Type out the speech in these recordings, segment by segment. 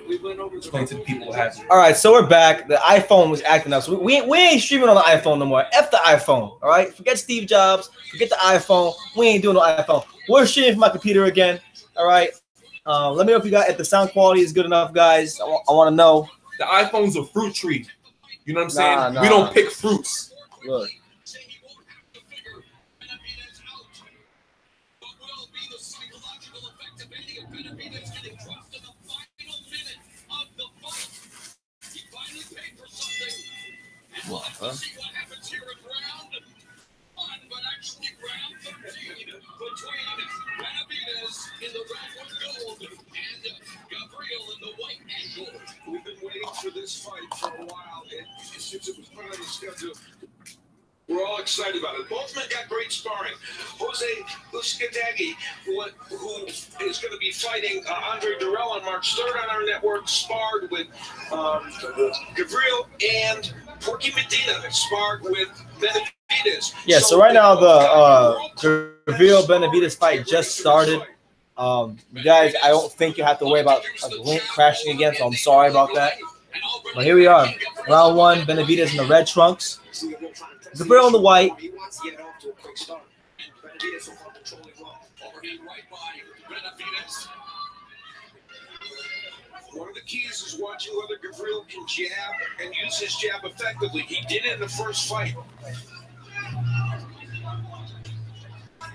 Explain to the people what happened. All right, so we're back. The iPhone was acting up, so we ain't streaming on the iPhone no more. F the iPhone. All right, forget Steve Jobs. Forget the iPhone. We ain't doing no iPhone. We're streaming from my computer again. All right. Let me know if the sound quality is good enough, guys. I want to know. The iPhone's a fruit tree. You know what I'm saying? Nah. We don't pick fruits. Look. What, huh? We've been waiting for this fight for a while, and since it was put on the schedule, we're all excited about it. Both men got great sparring. Jose Uskadagi, who is going to be fighting Andre Durrell on March 3rd on our network, sparred with Gabriel, and Porky Medina sparred with Benavidez. Yeah, so right now the Gabriel-Benavidez fight just started. You guys, I don't think you have to worry about a link crashing again, so I'm sorry about that. But here we are. Round one, Benavidez in the red trunks. Gabriel in the white. One of the keys is watching whether Gabriel can jab and use his jab effectively. He did it in the first fight.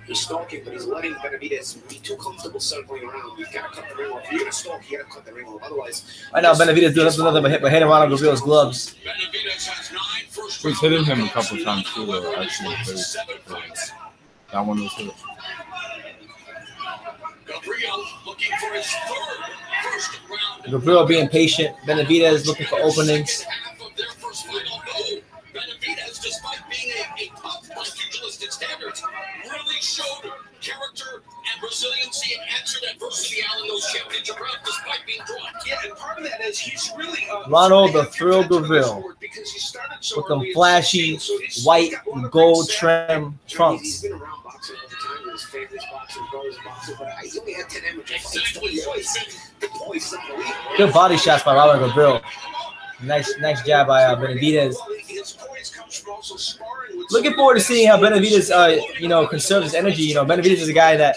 He's stalking, but he's letting Benavidez be too comfortable circling around. He's got to cut the ring off. If you're going to stalk, you got to cut the ring off. Otherwise, right now Benavidez doing nothing but hitting around on Gabriel's gloves. He's hitting him a couple times too, though. Actually, that one was hit. Gabriel being patient. Benavidez looking for openings. Benavidez, despite being a tough by pugilistic standards, really showed character and resiliency and answered adversity out in those championship rounds despite being drawn. Yeah, and part of that is he's really Ronald the Thrill Gabriel with them flashy white and gold trim trunks. he's been around boxing all the time. His family's boxing, brothers boxing, but he only had 10 amateur fights. The poise is unbelievable. Good body shots by Ronald Gabriel. Nice jab by Benavidez. Looking forward to seeing how Benavidez, conserves his energy. Benavidez is a guy that,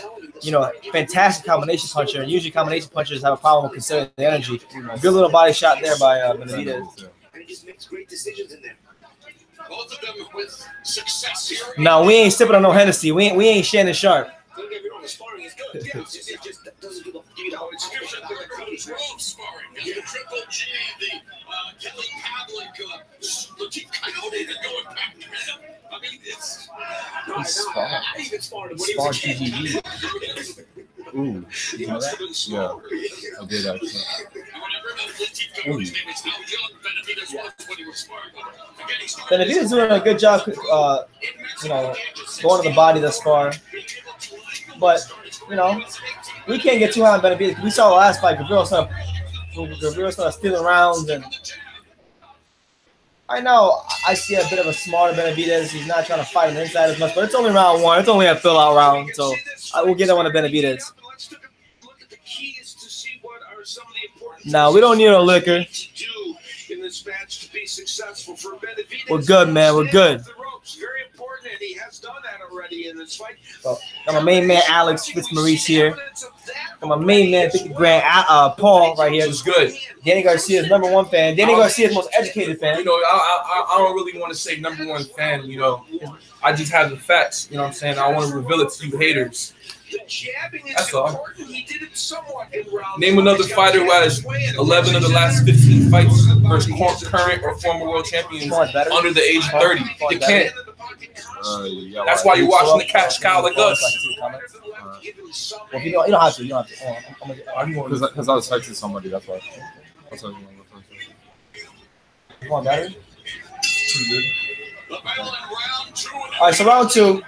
fantastic combination puncher. And usually combination punchers have a problem with conserving the energy. Good little body shot there by Benavidez. And he just makes great decisions in there. Both of them with success here. No, we ain't sipping on no Hennessy. We ain't Shannon Sharp. Don't get me wrong, the sparring is good. Yeah, it just doesn't give you It's different than the Coach Rome sparring. The Triple G, the Kelly Pavlik, Latif Coyote, they're going back to him. I mean, it's... I even sparred him. Spar GGG. Ooh, you know that? Yeah, I did actually. Benavidez doing a good job, going to the body thus far. But, we can't get too high on Benavidez. We saw the last fight, Gabriel started stealing rounds. And right now, I see a bit of a smarter Benavidez. He's not trying to fight on the inside as much, but it's only round one. It's only a fill-out round, so I will give that one to Benavidez. No, we don't need no liquor. We're good, man. We're good. Very important, and he has done that already in this fight. So, got my main man Alex Fitzmaurice here. Got my main man 50 grand Paul right here. It's good. Danny Garcia's #1 fan. Danny Garcia's most educated fan. I don't really want to say #1 fan. I just have the facts. You know what I'm saying? I want to reveal it to you haters. That's all. Name another fighter who has 11 of the last 15 fights versus current or former world champions under the age of 30. You can't. That's why you're watching the cash cow like us. Well, you don't have to. You don't have to. Because I was texting somebody. That's why. Come on, battery. All right, so round two.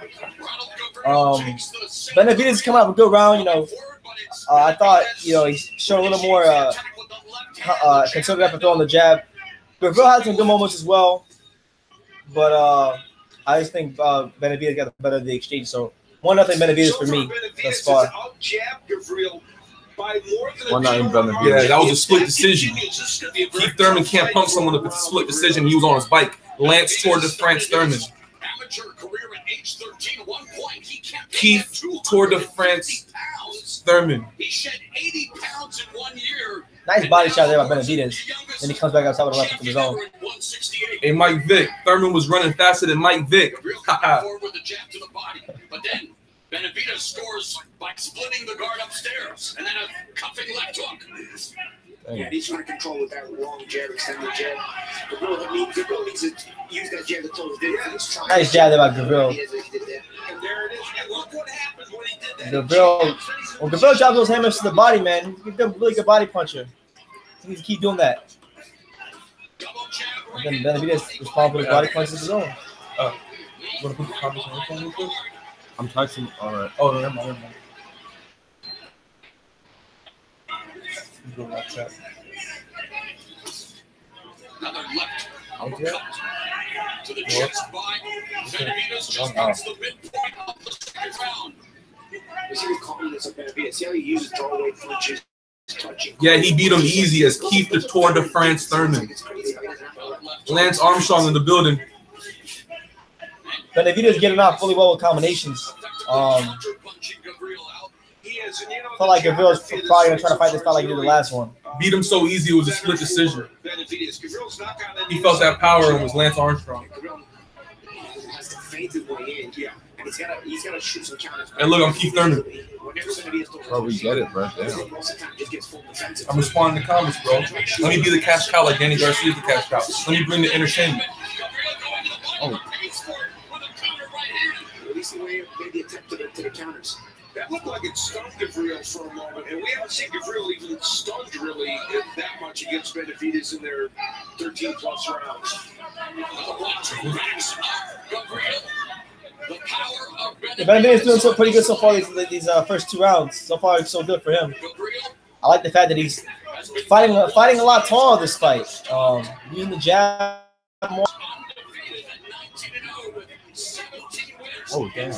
Benavidez is coming out with a good round. I thought he showed a little more conservative effort throwing the jab. Gabriel had some good moments as well, but I just think Benavidez got the better of the exchange. So 1-0 Benavidez for me thus far. Jab Gabriel by more than Why not in Benavidez? Yeah, that was a split decision. Keith Thurman can't punk someone if it's a split decision. He was on his bike. Lance Tour de France Thurman. Keith Tour de France Thurman. He shed 80 pounds in 1 year. Nice body shot there by Benavidez. Then he comes back outside with a left hook of his own. Hey, Mike Vick. Thurman was running faster than Mike Vick. Forward with a jab to the body, but then Benavidez scores by splitting the guard upstairs, and then a cuffing left hook. Yeah, he's trying to control with that long jab, extended jab. The girl needs to use that jab to close the Nice jab there by Gavril. And there it is. And look what happened when he did that. Gavril, when Gavril drops those hammers to the body, man, he's a really good body puncher. He needs to keep doing that. And then Benavidez responds with his body punches of his own. Want to put the comments on your phone real quick? I'm texting. All right. Oh, no, never mind. Go back chat. Another left Okay. to the chest by Benavidez just gets the midpoint of the second round. You see the confidence of Benavidez. See how he uses throwaway punches, touching. Yeah, he beat him easy as Keith the Tour de France Thurman. Lance Armstrong in the building. Benavidez getting off fully well with combinations. Felt like Gavril's probably going to try to fight this fight like he did the last one. Beat him so easy, it was a split decision. He felt that power and was Lance Armstrong. And look, I'm Keith Thurman. Bro, we get it, bro. Damn. I'm responding to comments, bro. Let me be the cash cow like Danny Garcia is the cash cow. Let me bring the entertainment. Oh. That looked like it stunned Gavril for a moment, and we haven't seen Gavril even stunned really that much against Benavidez in their 13-plus rounds. Benavidez doing so pretty good so far these first 2 rounds. So far, it's so good for him. I like the fact that he's fighting a lot taller this fight. Using the jab more. Oh, damn.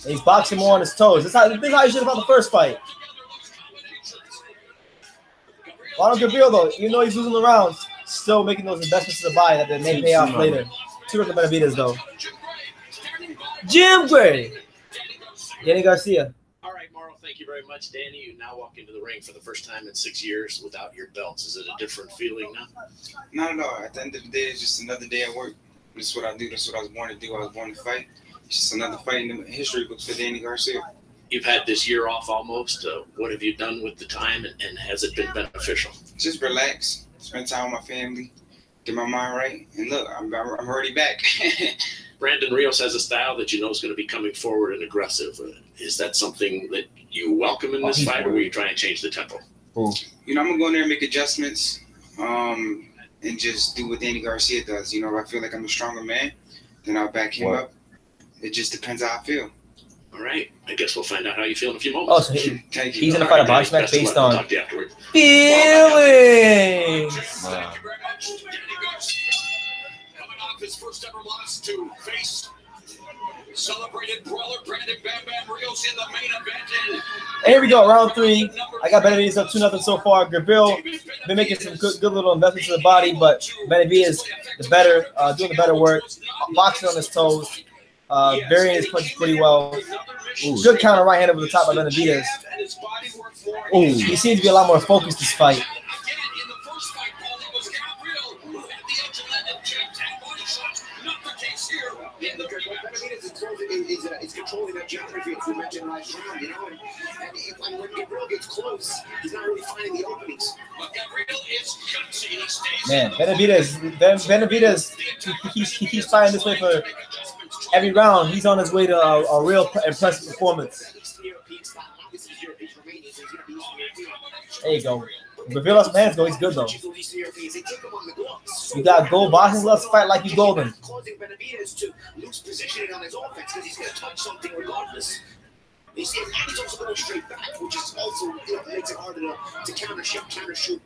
He's boxing more on his toes. This is how you should have fought the first fight. Ronald Gavril, though, even though he's losing the rounds, still making those investments in the body that may pay off later. 2 of the Benavidez, though. Jim Gray. Danny Garcia. All right, Mauro, thank you very much. Danny, you now walk into the ring for the first time in 6 years without your belts. Is it a different feeling now? Not at all. At the end of the day, it's just another day at work. This is what I do. This is what I was born to do. I was born to fight. It's just another fight in the history books for Danny Garcia. You've had this year off almost. What have you done with the time, and has it been beneficial? Just relax, spend time with my family, get my mind right, and look, I'm already back. Brandon Rios has a style that you know is going to be coming forward and aggressive. Is that something that you welcome in this fight, or will you try and change the tempo? You know, I'm going to go in there and make adjustments and just do what Danny Garcia does. You know, if I feel like I'm a stronger man, then I'll back him up. It just depends how I feel. All right. I guess we'll find out how you feel in a few moments. Oh, so he's going to fight a box match based on talk to you afterward. feelings. Thank you very much. Danny Garcia coming off his first ever loss to face celebrated brawler Brandon Bam Bam Rios in the main event. And here we go, round 3. I got Benavidez up 2-0 so far. Gavril been making some good little investments in the body, but Benavidez the better, doing the better work, boxing on his toes, varying his punches pretty well. Ooh. Good counter right hand over the top by Benavidez. Ooh, he seems to be a lot more focused this fight. It's controlling that geography, as we mentioned last round, you know. And when Gavril gets close, he's not really finding the openings. Man, Benavidez, he's fighting this way for every round. He's on his way to a real impressive performance. There you go. Gavril has some hands go. He's good though. You got gold boxing gloves. Fight like you golden. Causing Benavidez to lose positioning on his offense because he's going to touch something regardless. You see, and he's also going straight back, which is also makes it harder to counter shoot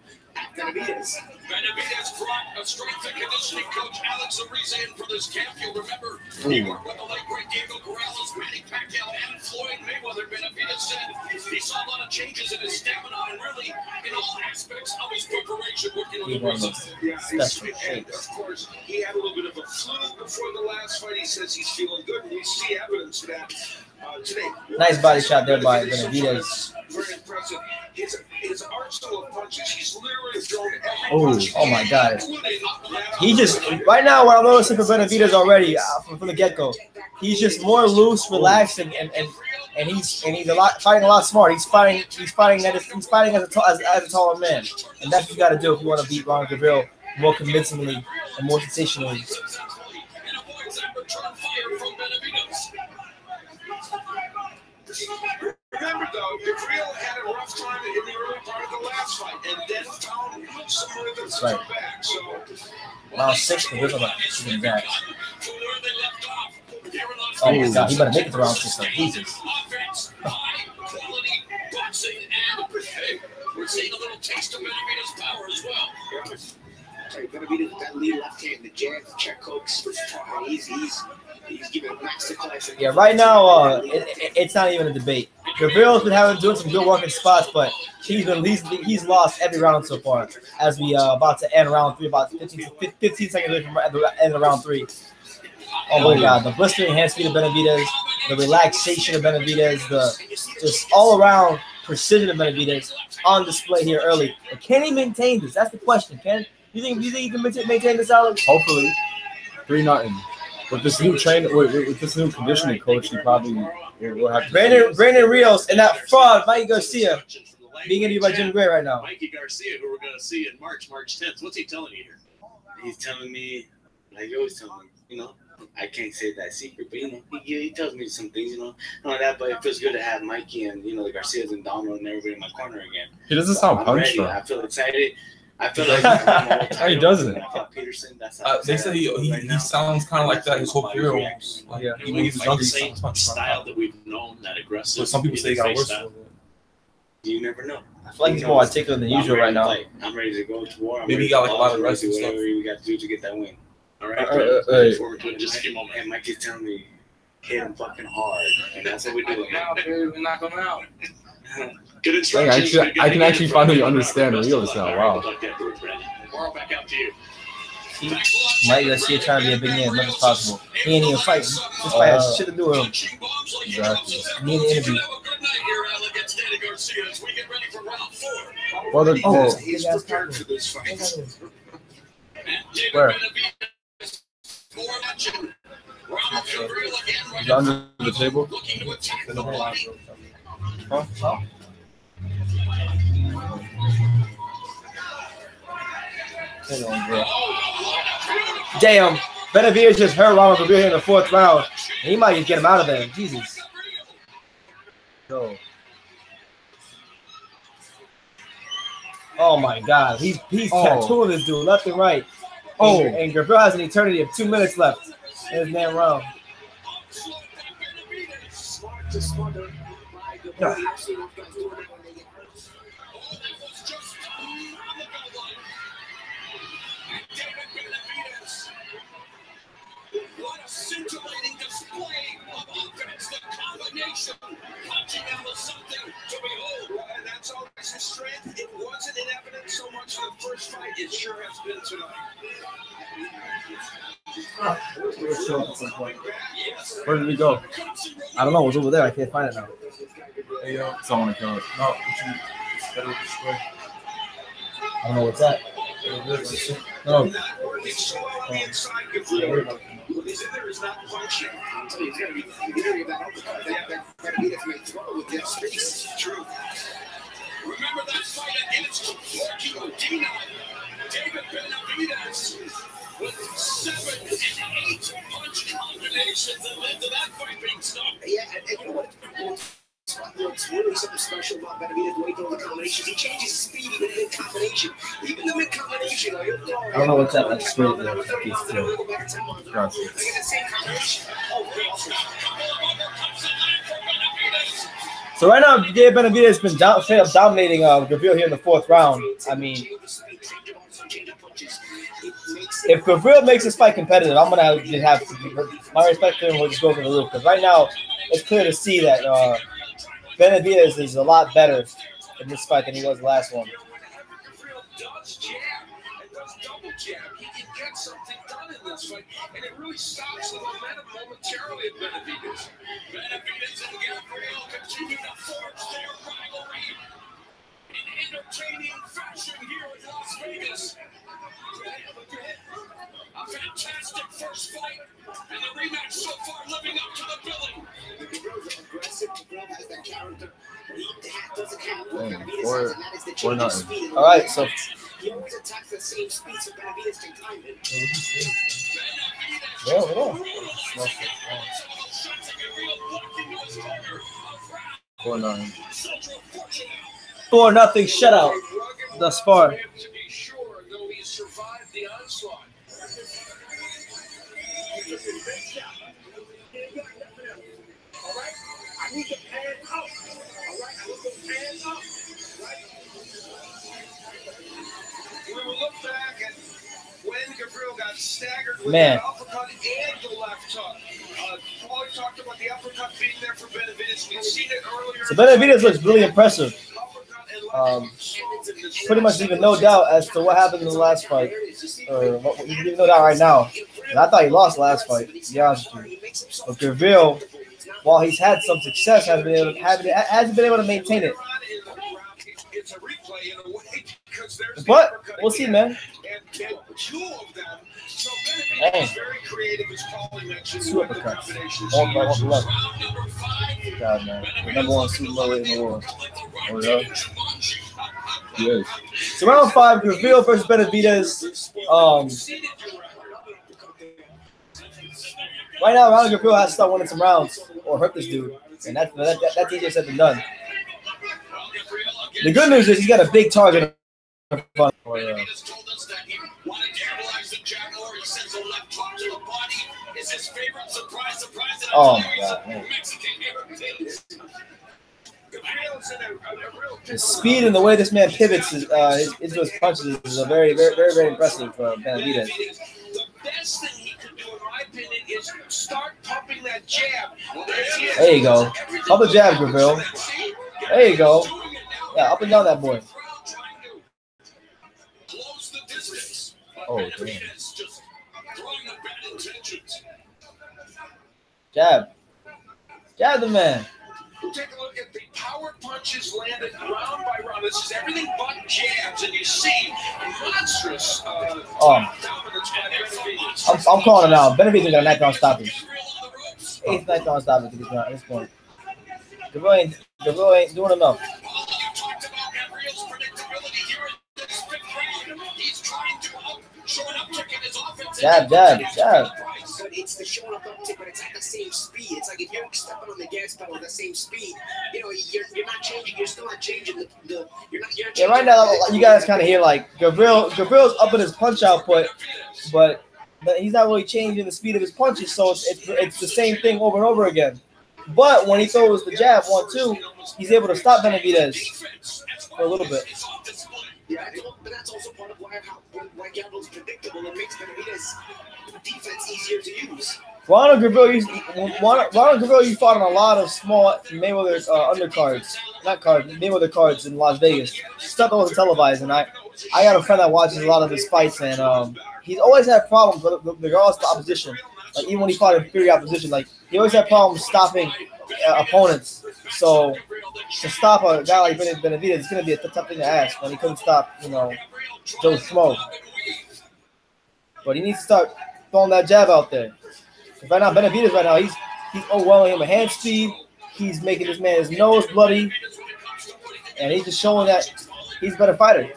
Benavidez. Benavidez brought a strength and conditioning coach, Alex Ariza, in for this camp. You'll remember he worked with the late great Diego Corrales, Manny Pacquiao, and Floyd Mayweather. Benavidez said he saw a lot of changes in his stamina and really in all aspects of his preparation working on the wrist. Yeah, and of course, he had a little bit of a flu before the last fight. He says he's feeling good, and we see evidence of that today. Nice body shot there by Benavidez. Very impressive. His arsenal of punches, he's literally thrown every punch. Oh my God. He just, right now, what I'm noticing for Benavidez already from the get-go, he's just more loose, relaxed, and he's fighting a lot smart. He's fighting as a taller man, and that's what you got to do if you want to beat Ron Gabriel more convincingly and more sensationally. Remember, though, Gabriel had a rough time in the early part of the last fight, and then found some rhythm to come back. So, round 6, Gabriel's on the back. Oh my God, he better make it to round 6. Like, Jesus. We're seeing a little taste of Benavidez's power as well. Benavidez, that lead left hand, the jab, check hooks. He's giving a masterclass. Yeah, right now, it's not even a debate. Gabriel's been doing some good work in spots, but he's lost every round so far. As we about to end round 3, about 15 seconds away from the end of round 3. Oh my God, the blistering hand speed of Benavidez, the relaxation of Benavidez, the just all around precision of Benavidez on display here early. But can he maintain this? That's the question. You think he can maintain this, Alex? Hopefully, 3-0. With this new with this new conditioning coach, he probably will have to. Brandon Rios and that fraud, Mikey Garcia, being interviewed by Jim Gray right now. Mikey Garcia, who we're going to see in March 10th. What's he telling you here? He's telling me, like he always tells me, I can't say that secret, but he tells me some things, not that, but it feels good to have Mikey and the Garcias and Donald and everybody in my corner again. He doesn't sound punched though. I feel excited. I feel like he doesn't. Peterson, they said he sounds kind of like that his whole career. Yeah, even when he was younger, same style that we've known, that aggressive. But some people say he got worse. You never know. I feel like he's more articulate than usual right now. I'm ready to go to war. Maybe he got like a lot of rest and stuff. Whatever we got to do to get that win. All right, looking forward to it in just a few moments. And Mikey's telling me, hit him fucking hard, and that's what we do. Now, baby, knock him out. Good instructions. I can actually finally understand Rios now. Wow. Back out to you. Mike Garcia trying to be a big man as much as possible. He ain't even fighting. This fight has shit to do with him. Exactly. He need an interview. Well, he's prepared for this fight. Where? he's under the table. Huh? Damn, Benavidez just hurt Ronald Gabriel here in the 4th round. And he might just get him out of there. Jesus. Go. Oh my God, he's tattooing this dude left and right. And Gabriel has an eternity of 2 minutes left in his damn round. What a scintillating display of offense, the combination, punching out of something to behold. And that's always his strength. It wasn't in evidence so much in the first fight. It sure has been tonight. Where did we go? I don't know. It was over there. I can't find it now. Hey, yo. Someone kill it. No, better destroy. I don't know what's that. No. It's so on the inside, Gabriel. What is in there is not punching. He's going to be leery about that Benavidez may throw with that space. True. Remember that fight against Jorge Medina? David Benavidez with 7 and 8 punch combinations that led to that fight being stopped. Yeah, and you know what? What's really something special about Benavidez, the way he throws the combinations. He changes his speed even in mid-combination. Even the mid-combination, I don't know what's that like straight there. Gotcha. So right now, Benavidez has been dominating Gabriel here in the 4th round. I mean, if Gabriel makes this fight competitive, I'm gonna have to my respect for him will just go over the roof. Because right now, it's clear to see that Benavidez is a lot better in this fight than he was the last one. Does jab and does double jab. He can get something done in this fight, and it really stops the momentum momentarily at Benavidez. Benavidez and Gabriel continue to forge their rivalry in entertaining fashion here in Las Vegas. A fantastic first fight, and the rematch so far living up to the billing. Gabriel's aggressive. Gabriel has that character. He doesn't have what Dang, Benavidez or- has, and that is the or change of nothing. speed. All right, so He always attacks the same speed, so Benavidez can time him. yeah, yeah. 4-9. 4-0 shutout thus far. To be sure, though he survived the onslaught. All right, I need the pan up. All right, I need the pan up. Right. We will look back at when Gabriel got staggered with Man. the uppercut and the left hook. Paulie talked about the uppercut being there for Benavidez. We've seen it earlier. So Benavidez looks really impressive. Uppercut and left hooks. Pretty much leaving no doubt as to what happened in the last fight, or what you leave no doubt right now. And I thought he lost the last fight, to be honest with you. But Gabriel, while he's had some success, hasn't been able to maintain it. It's a replay in a way because there's But we'll see, man. And two of them. So Dang. Benavidez is very creative, as Paulie mentioned. Two with the uppercuts. combinations. One by one left. God, man. The number one super middleweight in the world. Oh, yeah? Yes. So round 5, Gabriel versus Benavidez. Right now, Ronald Gabriel has to start winning some rounds or hurt this dude. And that's easier said than done. The good news is he's got a big target. Oh, yeah. Benavidez told us that he wanted to analyze the jaguar. He says the left hook to the body is his favorite. Surprise, surprise. Oh, my God, man. Mexican The speed and the way this man pivots into his punches is a very, very, very, very impressive for Benavidez. The best thing he could do, in my opinion, is start pumping that jab. There you go. Pump the jab, Gabriel. There you go. Yeah, up and down that boy. close the distance. Oh, damn. Benavidez just throwing the bad intentions. Jab. Jab the man. We'll take a look at the power punches landed round by round. This is everything but jabs, and you see monstrous dominance by Benavidez. I'm calling it out. Benavidez got a knockdown stoppage. 8th knockdown stoppage at this point. Gabriel ain't doing enough. You talked about Gabriel's predictability here in this fifth round. He's trying to show an uptick in his offense. Jab, jab, jab. But it's the showing up uptick, but it's at the same speed. It's like if you're stepping on the gas pedal at the same speed, you know, you're not changing. You're still not changing the you're not Yeah, right now you guys kind of hear like Gabriel's up in his punch output, but he's not really changing the speed of his punches, so it's the same thing over and over again. But when he throws the jab 1-2, he's able to stop Benavidez for a little bit. Yeah, but that's also part of why Gabriel's predictable and makes Benavidez defense easier to use. Ronald Gabriel, you fought on a lot of small Mayweather undercards, not cards, Mayweather cards in Las Vegas. Stuff that wasn't televised, and I got a friend that watches a lot of his fights, and he's always had problems regardless of the opposition. Like even when he fought inferior opposition, like he always had problems stopping opponents. So to stop a guy like Benavidez, it's gonna be a tough thing to ask when he couldn't stop, Joe Schmo. But he needs to start throwing that jab out there. Right now, Benavidez right now, he's overwhelming him with hand speed. He's making this man's nose bloody, and he's just showing that he's a better fighter.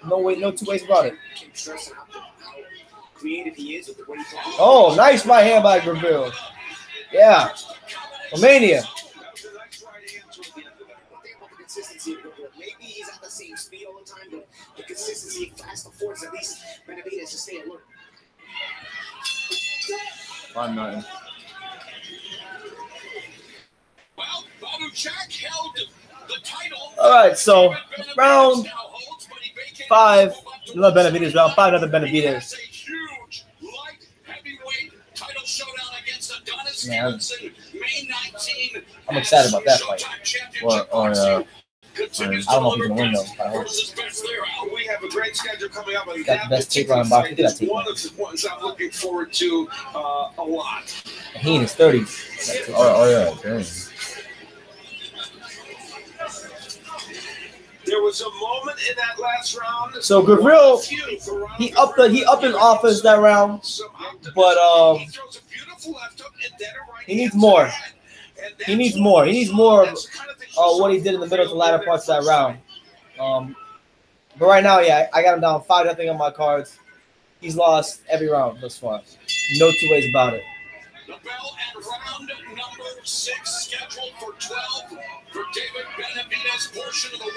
No two ways about it. Oh, nice right hand by Gabriel. Yeah, Romania. Maybe he's at the same speed all the time, but the consistency fast affords at least Benavidez to stay alert. 5-9. Well, Babuchak held the title. All right, so round 5, another Benavidez round, 5 another Benavidez. Man, I'm excited about that fight. What? Oh, yeah. I don't know if he's gonna win though. I hope. We have a great schedule coming up. And Got the best takedown in boxing. Look at that one takedown. of the ones I'm looking forward to a lot. And he in his 30s. Oh, yeah. Dang. There was a moment in that last round. So Gavril, he upped his offense that round, but he needs more. He needs more. He needs more of what he did in the middle to the latter parts of that round. But right now, yeah, I got him down 5-0 on my cards. He's lost every round thus far. No two ways about it. The bell and round number 6 scheduled for 12 for David Benavidez, portion of the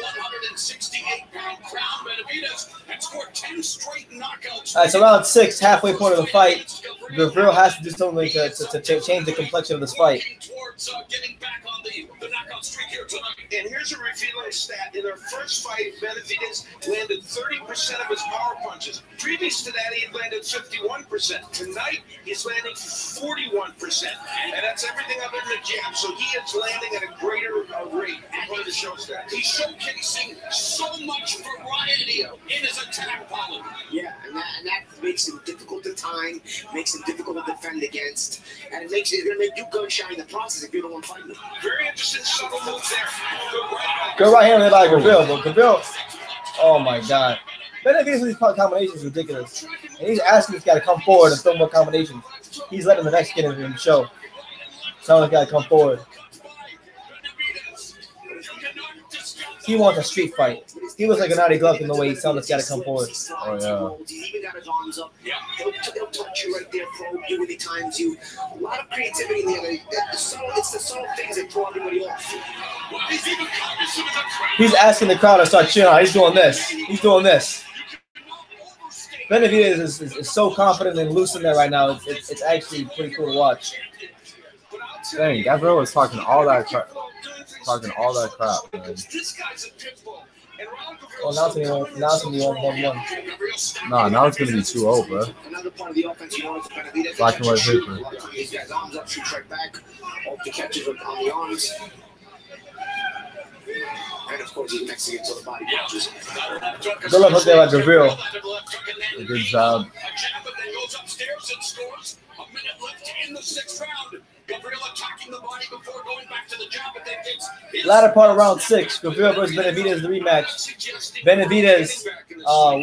168-pound crown. Benavidez had scored 10 straight knockouts. All right, so round 6, halfway point of the fight. Gavril has to do something to change the complexion of this fight. Towards getting back on the knockout streak here tonight. And here's a revealing stat. In their first fight, Benavidez landed 30% of his power punches. Previous to that, he had landed 51%. Tonight, he's landing 41%. And that's everything other than the jab. So he is landing at a greater rate. According to show stats. He's showcasing so much variety in his attack, Paulo. Yeah, and that makes him difficult to time, makes him difficult to defend against, and it's going to make you gun shy in the process if you don't want to fight him. Very interesting subtle moves there. Good right hand by Gavril, but Gavril, oh my God. Benavidez with these combinations is ridiculous. And he's asking this guy to come forward and throw more combinations. He's letting the next kid in the show. Telling the guy to come forward. He wants a street fight. He looks like a naughty glove in the way he's telling this guy to come forward. Oh, yeah. He's even got his arms up. He'll touch you right there, probe you when he times you. A lot of creativity in there. It's the subtle things that throw everybody off. He's asking the crowd to start cheering on. He's doing this. He's doing this. Benavidez is so confident and loose in there right now. It's actually pretty cool to watch. Dang, Gavril was talking all that crap. Man. Well, now it's going to be 1-1. Nah, now it's gonna be 2-0, bro. Another part of the offense, you know, it's Benavidez. Black and white paper. He's got his arms up, shoots right back. Hope the catches on the arms. And of course, he's Mexican, so the body punches. Good luck up there by Gavril. Good job. A jab and then goes upstairs and scores. A minute left in the 6th round. Gavril attacking the body before going back to the jab, but then gets Latter part of round 6, Gavril versus Benavidez, the rematch. Benavidez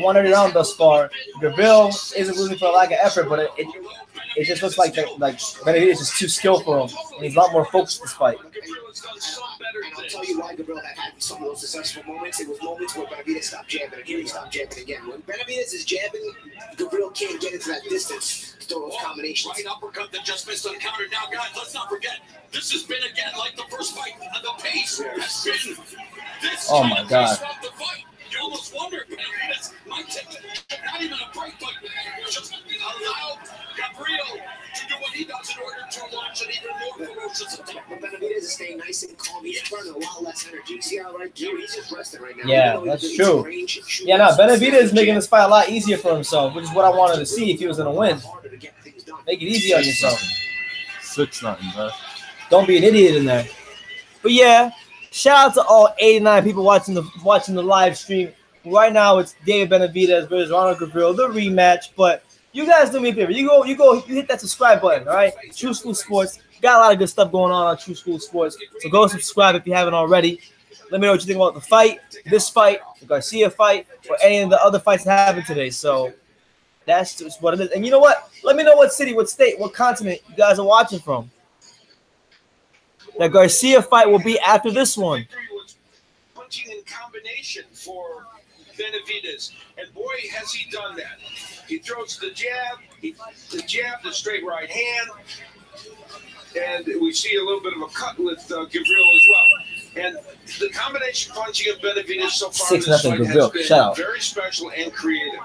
won every round thus far. Gavril isn't losing for a lack of effort, but it just looks like Benavidez is just too skillful for him, and he's a lot more focused this fight. And I'll tell you why Gavril had some of those successful moments. It was moments where Benavidez stopped jabbing again, he stopped jabbing again. When Benavidez is jabbing, Gavril can't get into that distance to throw those combinations. Right uppercut that just missed on the counter. Now, guys, let's not forget, this has been again like the first fight. The pace has been this. Oh my God. The fight. You almost wonder, Benavidez might take not even a break, but just allow Gavril to do what he does in order to launch an even more ferocious attack. But Benavidez is staying nice and calm. He's burning a lot less energy. See how right here? He's just resting right now. Yeah, that's true. Yeah, no, Benavidez is making this fight a lot easier for himself, which is what I wanted to see if he was going to win. Make it easy on yourself. 6-0, bro. Don't be an idiot in there. But yeah, shout out to all 89 people watching the live stream. Right now, it's David Benavidez versus Ronald Gavril, the rematch. But you guys do me a favor. You hit that subscribe button, all right? True School Sports. Got a lot of good stuff going on True School Sports. So go subscribe if you haven't already. Let me know what you think about the fight, this fight, the Garcia fight, or any of the other fights that happened today. So that's just what it is. And you know what? Let me know what city, what state, what continent you guys are watching from. The Garcia fight will be after this one. Punching in combination for Benavidez, and boy, has he done that. He throws the jab, the straight right hand, and we see a little bit of a cut with Gavril as well. And the combination punching of Benavidez so far in this fight has been very special and creative.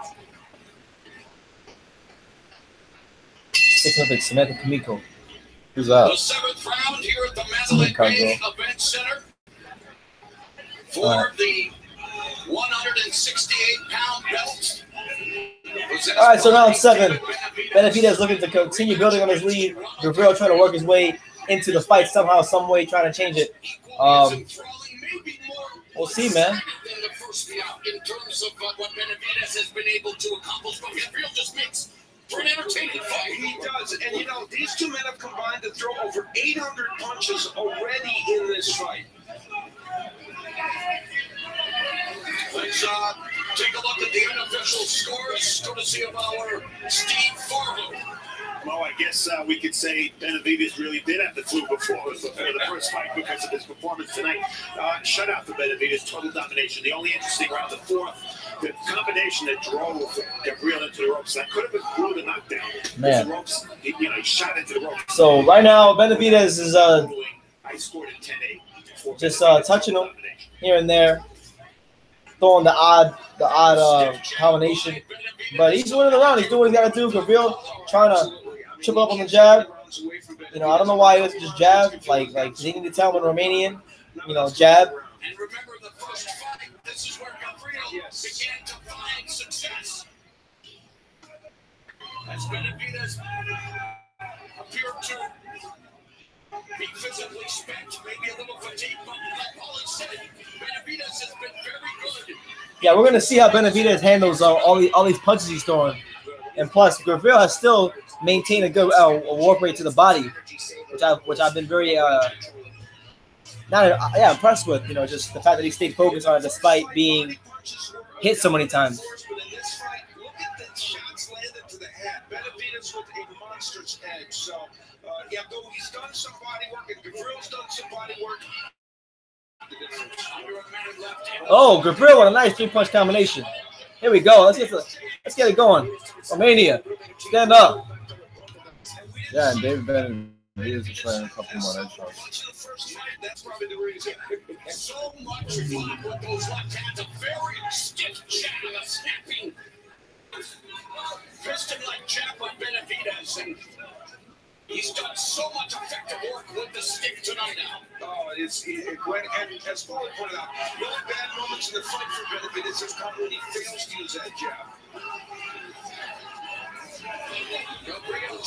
6-0, Samantha Kamiko. Who's that? The 7th round here at the Mandalay Bay Event Center for the 168-pound belt. All right, so round 7. Benavidez looking to continue building on his lead. Gabriel trying to work his way into the fight somehow, some way, trying to change it. We'll see, man. In terms of what Benavidez has been able to accomplish, but Gabriel just makes for an entertaining fight. He does, and you know, these two men have combined to throw over 800 punches already in this fight. Let's take a look at the unofficial scores, courtesy of our Steve Farlow. Well, I guess we could say Benavidez really did have the flu before the first fight because of his performance tonight. Shutout for Benavidez, total domination. The only interesting round, the fourth, the combination that drove Gabriel into the ropes. That could have been through the knockdown. Man. The ropes, he shot into the ropes. So right now, Benavidez is I scored at 10-8. just touching him here and there, throwing the odd combination. But he's winning the round. He's doing what he's got to do. Gabriel trying to trip up on the jab. You know, I don't know why he doesn't just jab. Like he needed to tell him in Romanian, jab. And remember the first fight, this is where Gabriel began to find success. As Benavidez appeared to be physically spent, maybe a little fatigued, but like Paulie said, Benavidez has been very good. Yeah, we're going to see how Benavidez handles all these punches he's throwing. And plus, Gabriel has still maintained a good warp rate to the body, which I've been very impressed with. Just the fact that he stayed focused on it despite being hit so many times. Look at the shots landed to the head. Benavidez with a monster's edge. So, though he's done some body work and Gabriel's done some body work. Oh, Gabriel with a nice 3-punch combination. Here we go. Let's get it going. Romania, stand up. Yeah, and David Benavidez is playing a couple more headshots. That's probably the reason. So much fun with those left hands, a very stiff jab, a snapping piston-like jab by Benavidez, and he's done so much effective work with the stick tonight now. Oh, and as Paulie pointed out, the only bad moments in the fight for Benavidez has come when he fails to use that jab.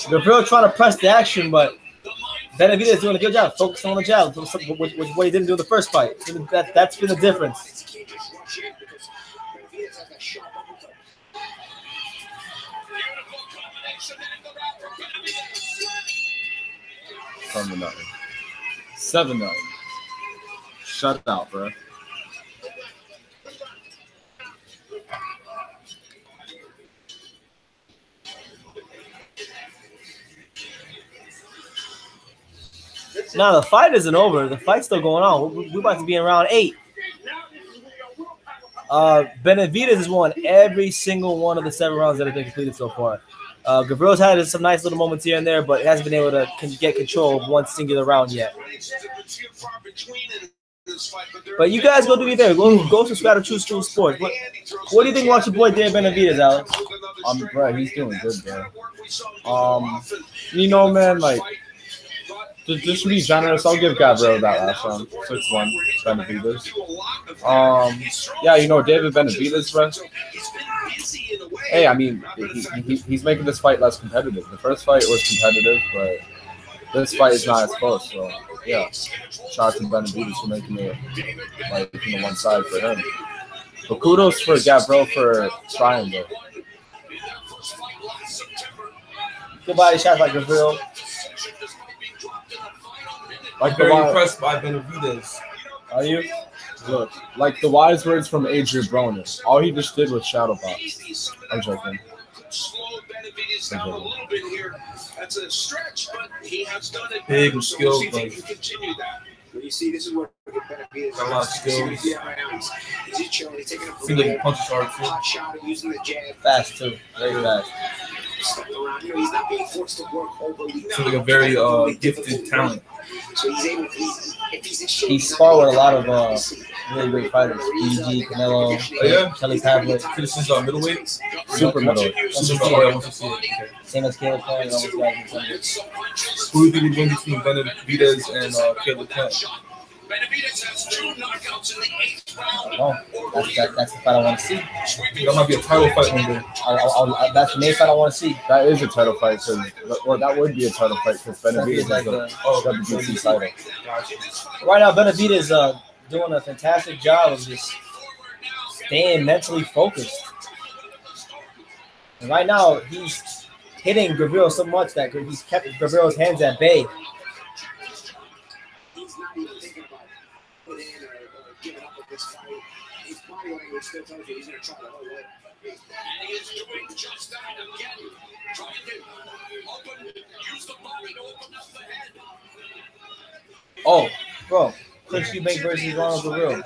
Gabriel trying to press the action, but Benavidez doing a good job focusing on the jab, which what he didn't do in the first fight. That's been the difference. 7-9. Shut out, bro. Now the fight isn't over. The fight's still going on. We're about to be in round 8. Benavidez has won every single one of the 7 rounds that have been completed so far. Gabriel's had some nice little moments here and there, but hasn't been able to get control of one singular round yet. But you guys go do your thing. Go subscribe to True School Sports. What do you think about your boy Dan Benavidez, Alex? Bro, he's doing good, bro. Man, like, just to be generous, I'll give Gabriel that last round. 6-1, Benavidez. David Benavidez, bro. Hey, I mean, he's making this fight less competitive. The first fight was competitive, but this fight is not as close. So, yeah, shout out to Benavidez for making it one side for him. But kudos for Gabriel for trying, though. Good body shots by Gabriel. Very impressed by Benavidez. Are you? Look, like the wise words from Adrian Broner. All he just did was shadow box. I'm joking. Slow Benavidez down a little bit here. That's a stretch, but he has done it. Big and skilled. He can continue that. You see, this is what Benavidez Got a lot of skills. He's chilling. He's taking a Seems like he punches hard too. hot shot and using the jab. Fast too. Very fast. Step around. He's not being forced to work overly. Seems like a very gifted talent. So he's able. If he's in shape, He sparred with a lot of really great fighters. BG, Canelo, Kelly Pavlik. This is middleweight. Super middleweight. Same as Caleb Plant. Who do you think would win between Benavidez and Caleb Plant? Benavidez has 2 knockouts in the 8th round. Oh, that's the fight I want to see. That might be a title fight one day. That's the main fight I want to see. That is a title fight, or that would be a title fight because Benavidez is the WBC title. Right now, Benavidez doing a fantastic job of just staying mentally focused. And right now, he's hitting Gabriel so much that he's kept Gabriel's hands at bay. He's not even thinking about putting in or giving up with this fight. His body language still tells you he's going to try to hold it. And he is doing just that again. Trying to use the body to open up the head. Oh, bro. Clinch Eubank versus Ronald Gabriel.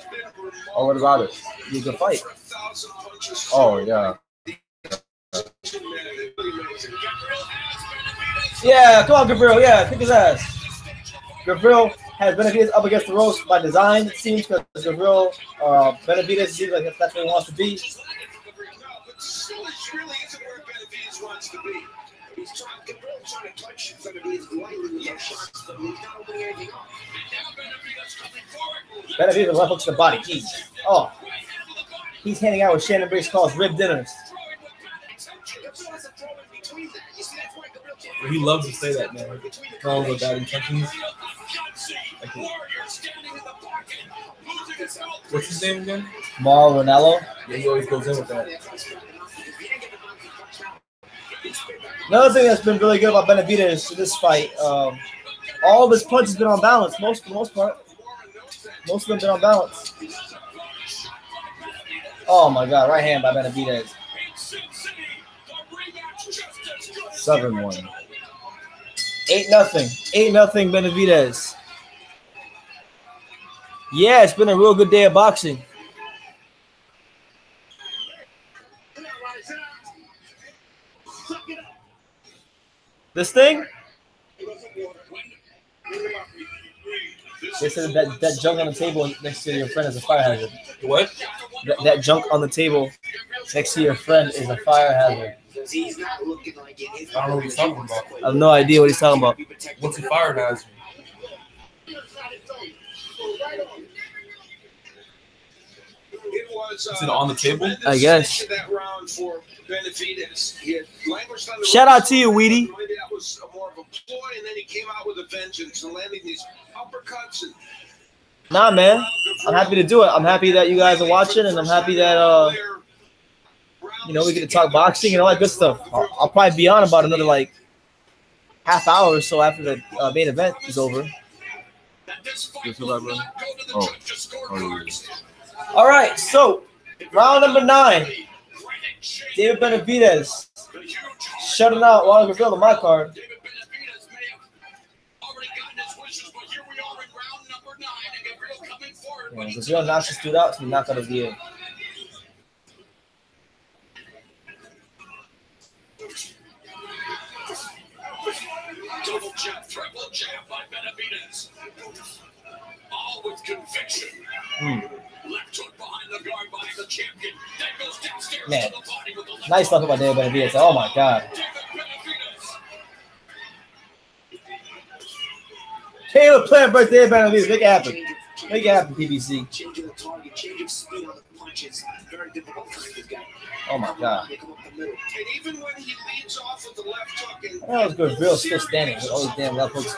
Oh, what about it? Be a good fight. Oh, yeah. Yeah, come on, Gabriel. Yeah, kick his ass. Gabriel has Benavidez up against the ropes by design, it seems, because Gabriel, Benavidez seems like that's where he wants to be. Really isn't where Benavidez wants to be. He's trying to touch Benavidez lightly with those shots, but he's not opening anything up. Benavidez left hook to the body. Jeez. Oh. He's handing out what Shannon Briggs calls rib dinners. He loves to say that, man. All the bad intentions. What's his name again? Mauro Ranallo. Yeah, he always goes in with that. Another thing that's been really good about Benavidez in this fight, all of his punches been on balance, for the most part. Most of them been on balance. Oh my God, right hand by Benavidez. 7-1. 8-0. 8-0 Benavidez. Yeah, it's been a real good day of boxing. This thing? They said that junk on the table next to your friend is a fire hazard. What? That junk on the table next to your friend is a fire hazard. I don't know what he's talking about. I have no idea what he's talking about. What's a fire hazard? Is it on the table? I guess. That round for Benavidez. He had languished on the Shout out to you, Weedy. Maybe that was more of a ploy, and then he came out with a vengeance and landing these uppercuts. And Nah, man. I'm happy to do it. I'm happy that you guys are watching, and I'm happy that we get to talk boxing and all that good stuff. I'll probably be on about another like half hour or so after the main event is over. All right, so round number 9. David Benavidez shutting out Ronald Gabriel on my card. Yeah, Gabriel knocks this dude out, so he's not going to be in. Double jab, triple jab by Benavidez. All with conviction. Left hook behind the guard by the champion. Then goes downstairs Man, to the body with the left nice left by David Benavidez. Oh my God. Caleb Plant versus David Benavidez. Make it happen. Make it happen, PBC. Changing the target, changing speed on the punches. Very difficult for this guy. Oh my God. And even when he leads off with the left hook, and That was good. Real still standing with all these damn left hooks.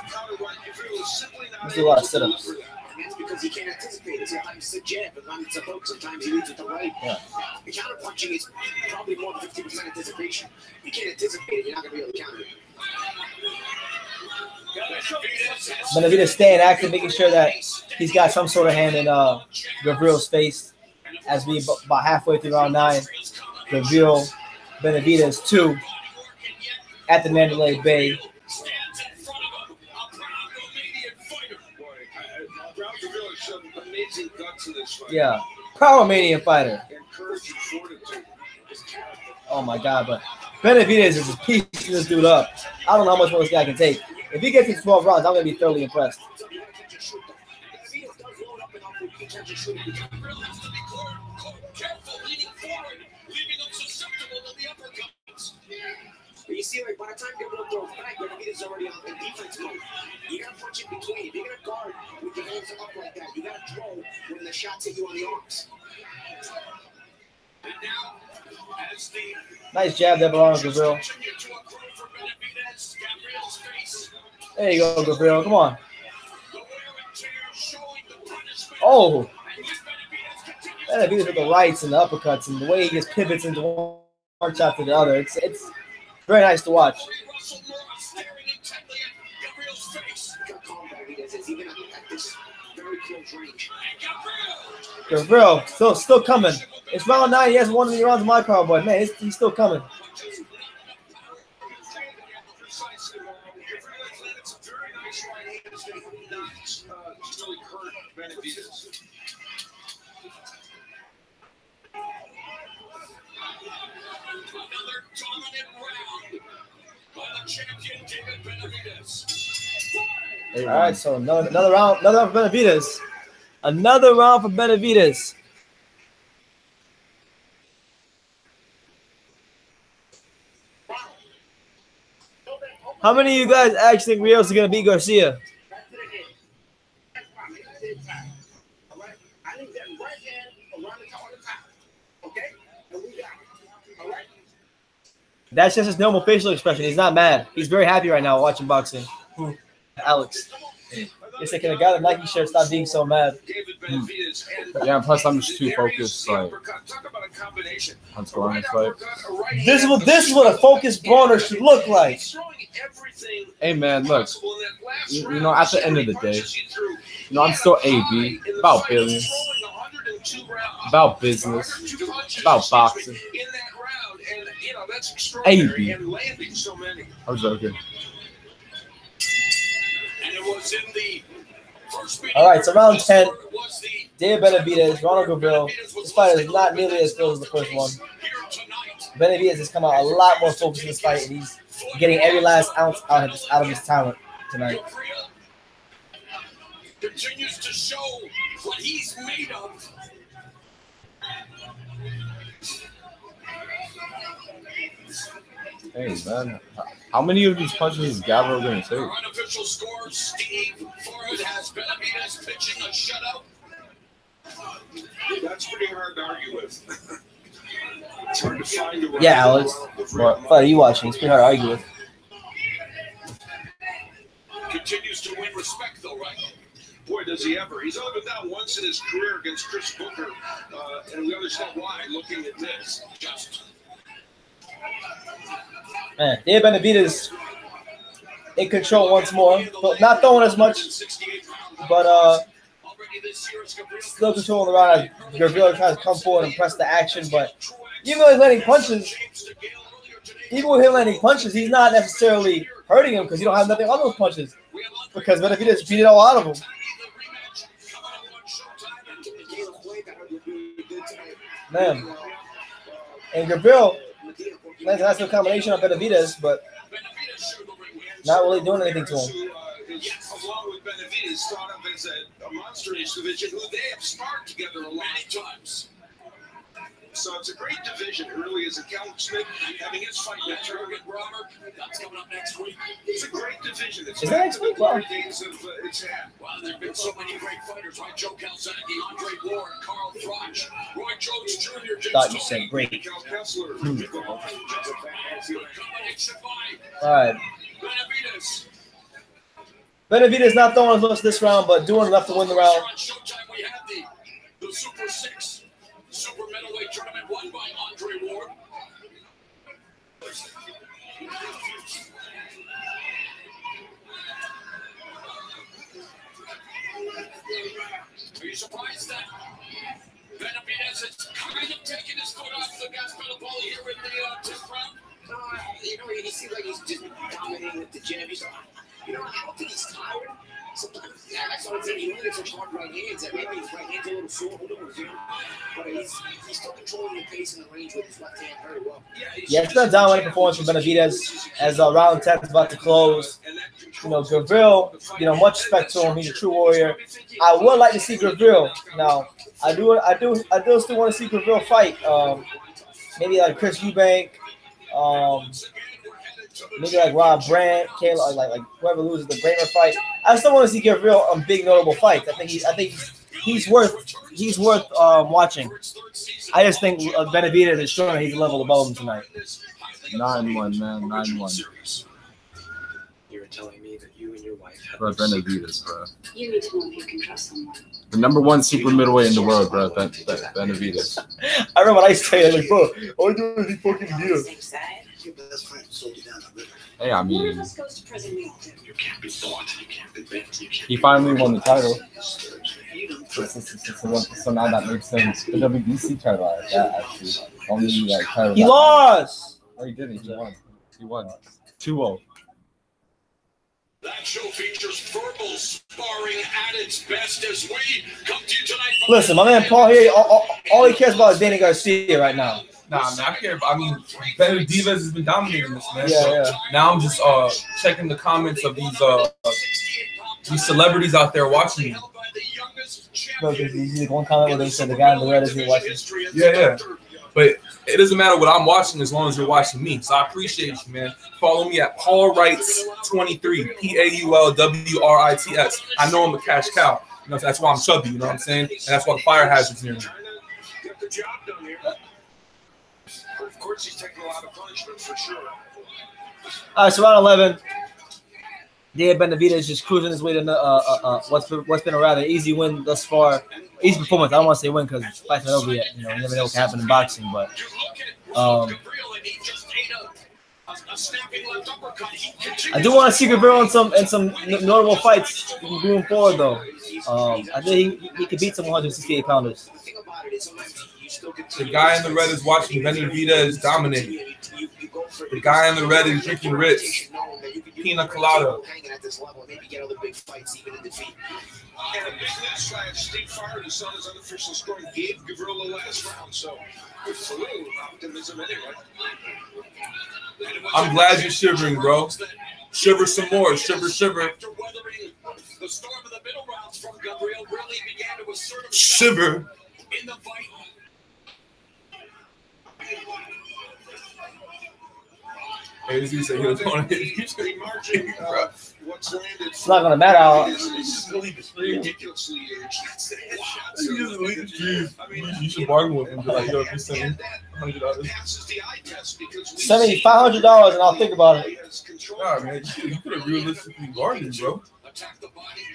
Let's do a lot of sit-ups. And that's because he can't anticipate it. Sometimes it's a jab, but sometimes it's a hook. Sometimes he leads with the right. Yeah. The counter punching is probably more than 50% anticipation. You can't anticipate it. You're not going to be able to counter it. Benavidez staying active, making sure that he's got some sort of hand in Gabriel's face as we about halfway through round 9. Gabriel Benavidez 2 at the Mandalay Bay. Yeah, Power Mania fighter. Oh my God, but Benavidez is just piecing this dude up. I don't know how much more this guy can take. If he gets to 12 rounds, I'm going to be thoroughly impressed. But you see, like, by the time Gabriel throws back, Benavidez is already on the defense mode. You got to punch in between. If you're going to guard with your hands up like that, you not take you on the arms. Nice jab there, on Gabriel. There you go, Gabriel. Come on. Oh. Benavidez with the rights and the uppercuts and the way he just pivots into one shot to the other. It's very nice to watch. Gabriel still coming. It's round 9. He hasn't won any rounds in my card, but man, he's still coming. Another dominant round by the champion David Benavidez. All right, so another round for Benavidez. Another round for Benavidez. How many of you guys actually think Rios is going to beat Garcia? That's just his normal facial expression. He's not mad. He's very happy right now watching boxing. Alex. He said, can a guy with Nike shirt stop being so mad? Yeah, plus I'm just too focused like on scoring this fight. This is what a focused brawler should look like. Hey man, look. You know, at the end of the day, you know, I'm still AB, about billions, about business, about boxing. AB. I'm joking. All right, so round 10, David Benavidez, Ronald Gabriel. This fight is not nearly as close as the first one. Benavidez has come out a lot more focused in this fight, and he's getting every last ounce out of his talent tonight. Continues to show what he's made of. Hey man, how many of these punches is Gabriel going to take? Unofficial score: Steve Ford has Benavidez pitching a shutout. That's pretty hard to argue with. It's hard to find the right. Yeah, Alex. What fight are you watching? It's pretty hard to argue with. Continues to win respect, though, right? Boy, does he ever. He's only been down once in his career against Chris Booker, and we understand why, looking at this. Just Man, David Benavidez in control once more, but not throwing as much, but still controlling the round as Garcia tries to come forward and press the action. But even though he's landing punches, he's not necessarily hurting him because you don't have nothing on those punches because Benavidez beat it all out of him. Man, and Gabriel lands a nice little combination on Benavidez, but not really doing anything to him. Along with Benavidez, thought of as a monster division who they have sparred together a lot of times. So it's a great division. It really is. Cal Smith having his fight with Jurgen Brommer. That's coming up next week. It's a great division. It's is that next week? Wow. It's had. Wow, there have been so many great fighters, right? Joe Calzaghe, Andre Ward, Carl Froch, Roy Jones Jr., James Thought you said great. Cal Kessler. All right. Benavidez. Benavidez not throwing as much this round, but doing enough to win the round. On Showtime, we have the Super 6 Super Middleweight Tournament won by Andre Ward. Are you surprised that Benavidez has kind of taken his foot off the gas pedal ball here in the 10th round? You know, he seems like he's just dominating with the jab. You know, I don't think he's tired. Sometimes, yeah, I saw him saying he only gets such hard right hands that maybe his right hand's a little sore, but he's still controlling the pace and the range with his left hand very well. Yeah, it's been a dominant performance from Benavidez as round 10 is about to close. You know, Gabriel, you know, much respect to him. He's a true warrior. I would like to see Gabriel. Now, I do still want to see Gabriel fight. Maybe like Chris Eubank. Maybe like Rob Brandt, Kayla, like whoever loses the Bramer fight. I still want to see Gabriel on big notable fights. I think he's worth watching. I just think Benavidez is showing he's a level above him tonight. 9-1, man. 9-1. You're telling me that you and your wife have Benavidez, bro. You need to know if you can trust someone. The #1 super middleweight in the world, bro. Benavidez. I remember when I used to say, like, bro, all you do is he fucking beat him. Hey, I mean, One of us goes to prison. We all do. You can't be bought. You can't be bent. You can't he finally won the title. So now that makes sense. The WBC title, like that actually. Only like title. He lost. Oh, he didn't. He won. He won. 2-0. That show features verbal sparring at its best as we come to you tonight. Listen, my man Paul here, all he cares about is Danny Garcia right now. Nah, man, I care. I mean, Benavidez has been dominating this, man. Yeah, so yeah. now I'm just checking the comments of these celebrities out there watching me. No, because you see one comment where they said the guy in the red isn't watching. Yeah. But it doesn't matter what I'm watching as long as you're watching me. So I appreciate you, man. Follow me at Paul Wrights 23, PAULWRITS. I know I'm a cash cow. You know, that's why I'm chubby. You know what I'm saying? And that's why the fire hazard's near me. get the job done here. Of course, he's taking a lot of punishment for sure. All right, so round 11. Dan Benavidez just cruising his way to what's been a rather easy win thus far. Easy performance. I don't want to say win because the fight's not over yet. You know, you never know what can happen in boxing. But I do want to see Gabriel in some notable fights moving forward, though. I think he could beat some 168 pounders. The guy in the red is watching Benavidez dominate. The guy in the red is drinking Ritz. Pina colada. And a big news flash, Steve fired his son, his unofficial score, and gave Gabriel the last round. So it's a little optimism anyway. I'm glad you're shivering, bro. Shiver some more. Shiver. The storm of the middle rounds from Gabriel really began to assert himself Shiver. in the fight. Hey, this dude said he was on it. The margin of what's landed It's not gonna matter how. ridiculously You should bargain with him. Be like, yo, if you send me $100. passes the eye test because we Send me $500 and I'll think about it. has control. Nah, man, you could have realistically bargained, bro. Attack the body.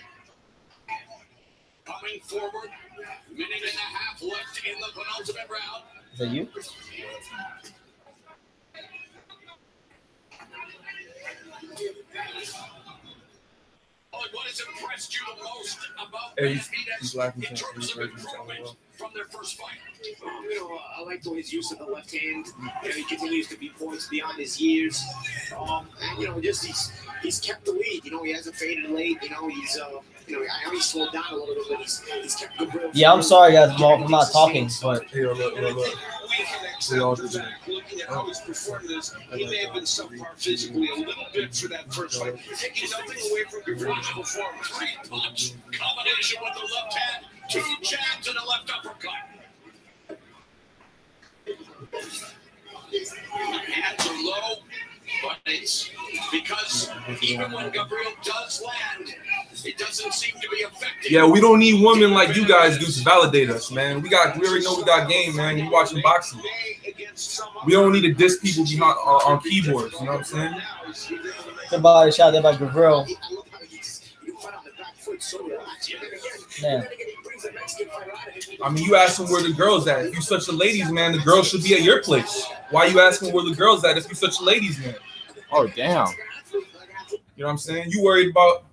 Coming forward. Minute and a half left in the penultimate round. Is that you? What has impressed you the most about Hey, he's Benavidez laughing in terms of improvement from their first fight? I like his use of the left hand. He continues to be poised beyond his years. And just he's kept the lead. He hasn't faded late. He's I know he's slowed down a little bit, but he's kept Gabriel. Yeah, I'm sorry, guys, I'm not talking, but Hey, look. We all did that. Looking at how he's performed this, he may have been subpar physically a little bit for that first fight. Taking nothing away from Gabriel's performance. Punch combination with the left hand. 2 jabs and a left uppercut. Hands are low, but it's because even when Gabriel does land, it doesn't seem to be effective. Yeah, we don't need women like you guys do to validate us, man. We already know we got game, man. You watching boxing. We don't need to diss people behind on keyboards. You know what I'm saying? somebody shot there by Gabriel. Man. I mean, you asking where the girls at. If you such a ladies man, the girls should be at your place. Why you asking where the girls at if you such a ladies man? Oh, damn. You know what I'm saying? You worried about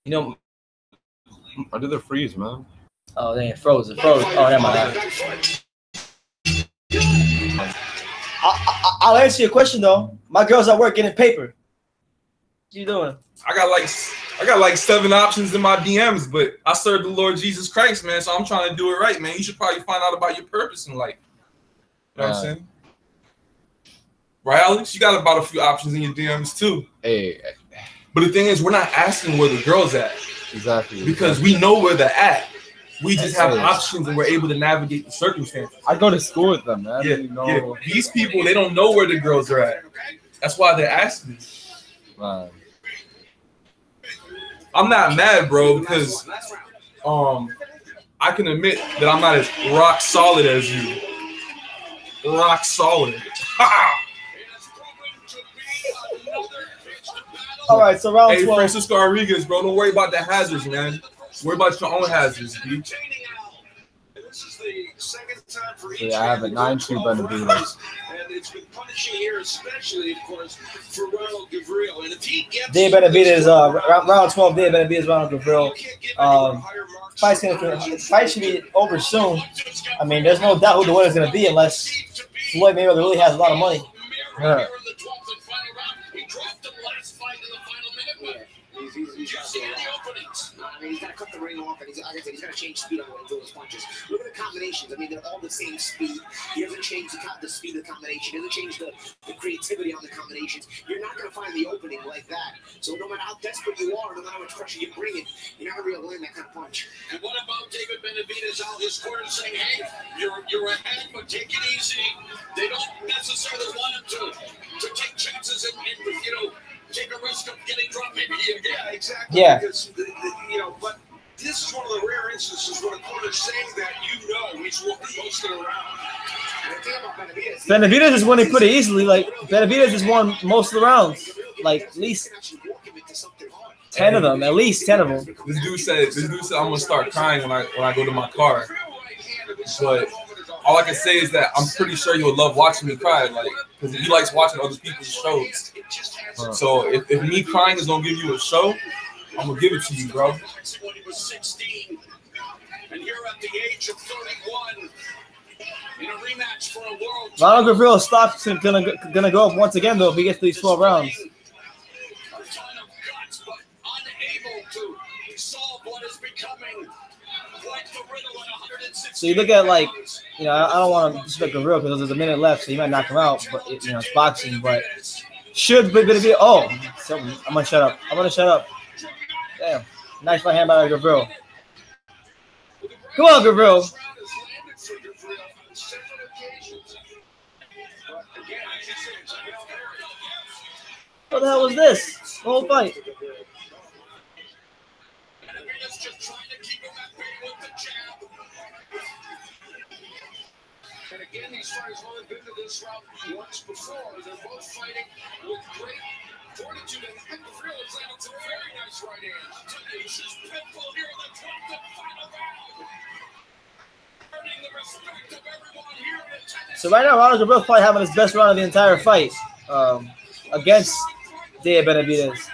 You know, Why did it freeze, man? oh, dang, it froze. It froze. Oh, never mind. I'll answer your question, though. My girl's at work getting paper. What you doing? I got like 7 options in my DMs, but I serve the Lord Jesus Christ, man, so I'm trying to do it right, man. You should probably find out about your purpose in life. You know what I'm saying? Right, Alex? You got about a few options in your DMs, too. Hey. But the thing is, we're not asking where the girl's at. Exactly. Because we know where they're at. We just have options and we're able to navigate the circumstances. I go to school with them, man. Yeah. These people, they don't know where the girls are at. That's why they're asking. I'm not mad, bro, because I can admit that I'm not as rock solid as you. Rock solid. All right, so round 12. Francisco Rodriguez, bro, don't worry about the hazards, man. Worry about your own hazards, B. So yeah, I have a 9-2 Benavidez. And it's been punishing here, especially, of course, for Ronald Gavril. And if he gets Benavidez, round 12, Benavidez, Ronald Gavril. Fight should be over soon. I mean, there's no doubt who the winner's going to be unless Floyd Mayweather really has a lot of money. Yeah. I mean, he's got to cut the ring off, and like I said, he's got to change speed on when he throws punches. Look at the combinations. I mean, they're all the same speed. He doesn't change the speed of the combination. He doesn't change the creativity on the combinations. You're not going to find the opening like that. So no matter how desperate you are, no matter how much pressure you bring in, you're not going to be able to land that kind of punch. And what about David Benavidez out his corner saying, hey, you're ahead, but take it easy. They don't necessarily want him to take chances and take a risk of getting dropped maybe again. Yeah, exactly. Yeah. Because, but this is one of the rare instances when a corner's saying that he's most of the round. Benavidez is winning pretty easily. Like, Benavidez has won most of the rounds. Like, at least 10 of them. At least 10 of them. This dude said I'm gonna start crying when I go to my car. But all I can say is that I'm pretty sure he would love watching me cry, like, because he likes watching other people's shows. So if me crying is gonna give you a show, I'm gonna give it to you, bro. When he was 16, and here at the age of 31, in a rematch for a world. Ronald Gavril stock's gonna go up once again though if he gets these 12 rounds. A ton of guts, but unable to solve what is becoming quite the riddle at 160. So you look at, like, I don't want to disrespect Gavril because there's a minute left, so he might knock him out. But it's boxing. But should be so I'm gonna shut up. Damn, nice right hand by Gavril. Come on, Gavril. What the hell was this? The whole fight. And again, these fighters have only been to this round once before. They're both fighting with great fortitude. And Gavril has landed some very nice right hands. Tenacious pitbull here in the 12th and final round. Earning the respect of everyone here in attendance. So right now, Ronald Gavril's probably having his best round of the entire fight against David Benavidez.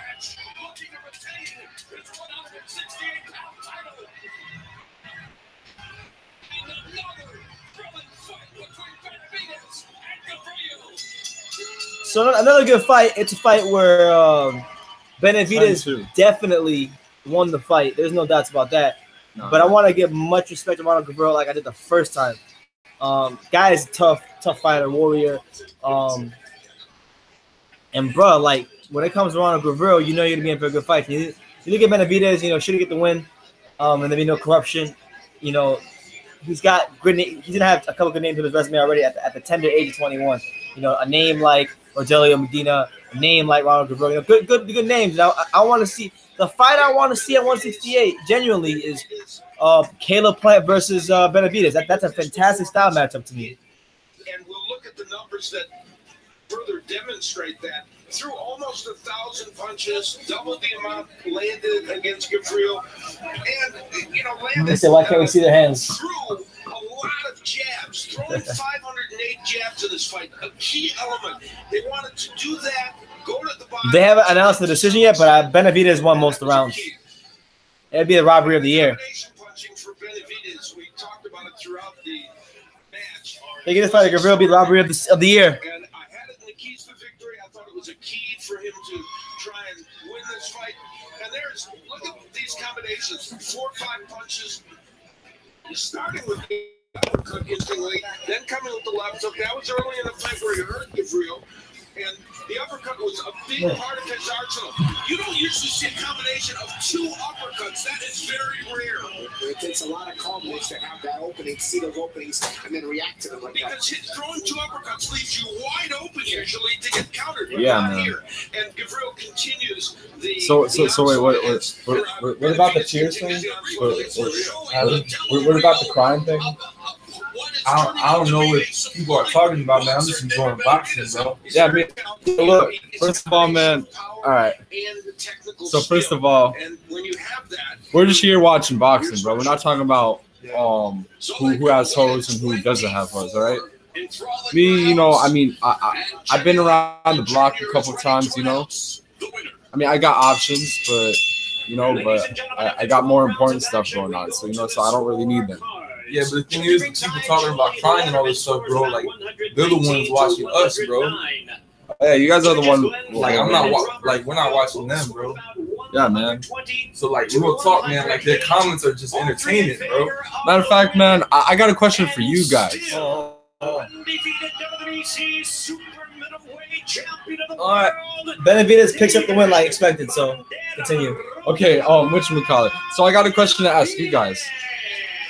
So another good fight. It's a fight where Benavidez definitely won the fight. There's no doubts about that. No. But I want to give much respect to Ronald Gavril like I did the first time. Guy is a tough fighter, warrior. And bro, like when it comes to Ronald Gavril, you're gonna be in for a good fight. You look at Benavidez, should he get the win, and there be no corruption. He's got good. He's gonna have a couple good names in his resume already at the tender age of 21. A name like Rogelio Medina, a name like Ronald Gavril. Good names. Now I want to see the fight. I want to see at 168. Genuinely is Caleb Plant versus Benavidez. That's a fantastic style matchup to me. And we'll look at the numbers that further demonstrate that. Threw almost 1,000 punches, double the amount landed against Gavril, and landed. Why can't we see their hands? Threw a lot of jabs, throwing 508 jabs in this fight. A key element. They wanted to do that. Go to the bottom. They haven't announced the decision yet, but Benavidez won most of the rounds. It'd be the robbery of the year. Punching for Benavidez. We talked about it throughout the match. They get this fight, Gavril be the robbery of the year. And I had it in the keys to victory. I thought it was a key for him to try and win this fight. And look at these combinations: 4 or 5 punches. Starting with the uppercut instantly, then coming with the left hook. That was early in the fight where he hurt Gavril. And the uppercut was a big part of his arsenal. You don't usually see a combination of 2 uppercuts. That is very rare. It takes a lot of confidence to have that opening, see those openings, and then react to them like that. Because throwing 2 uppercuts leaves you wide open usually to get countered. But Yeah, not man. here. And Gavril continues the. So what about the tears thing? What about the crying thing? I don't know what people are talking about, man. I'm just enjoying boxing, bro. Yeah, I mean, look. First of all, man. All right. So first of all, we're just here watching boxing, bro. We're not talking about who has hoes and who doesn't have hoes. All right. Me, you know, I mean, I've been around the block a couple times, you know. I mean, I got options, but you know, I got more important stuff going on, so you know, so I don't really need them. Yeah, but the thing is, the people talking about crying and all this stuff, bro, like, they're the ones watching us, bro. Yeah, you guys are the one. Like, we're not watching them, bro. Yeah, man. So, like, real talk, man, like, their comments are just entertaining, bro. Matter of fact, man, I got a question for you guys. All right, Benavidez picks up the win like expected, so continue. Okay, whatchamacallit. So I got a question to ask you guys.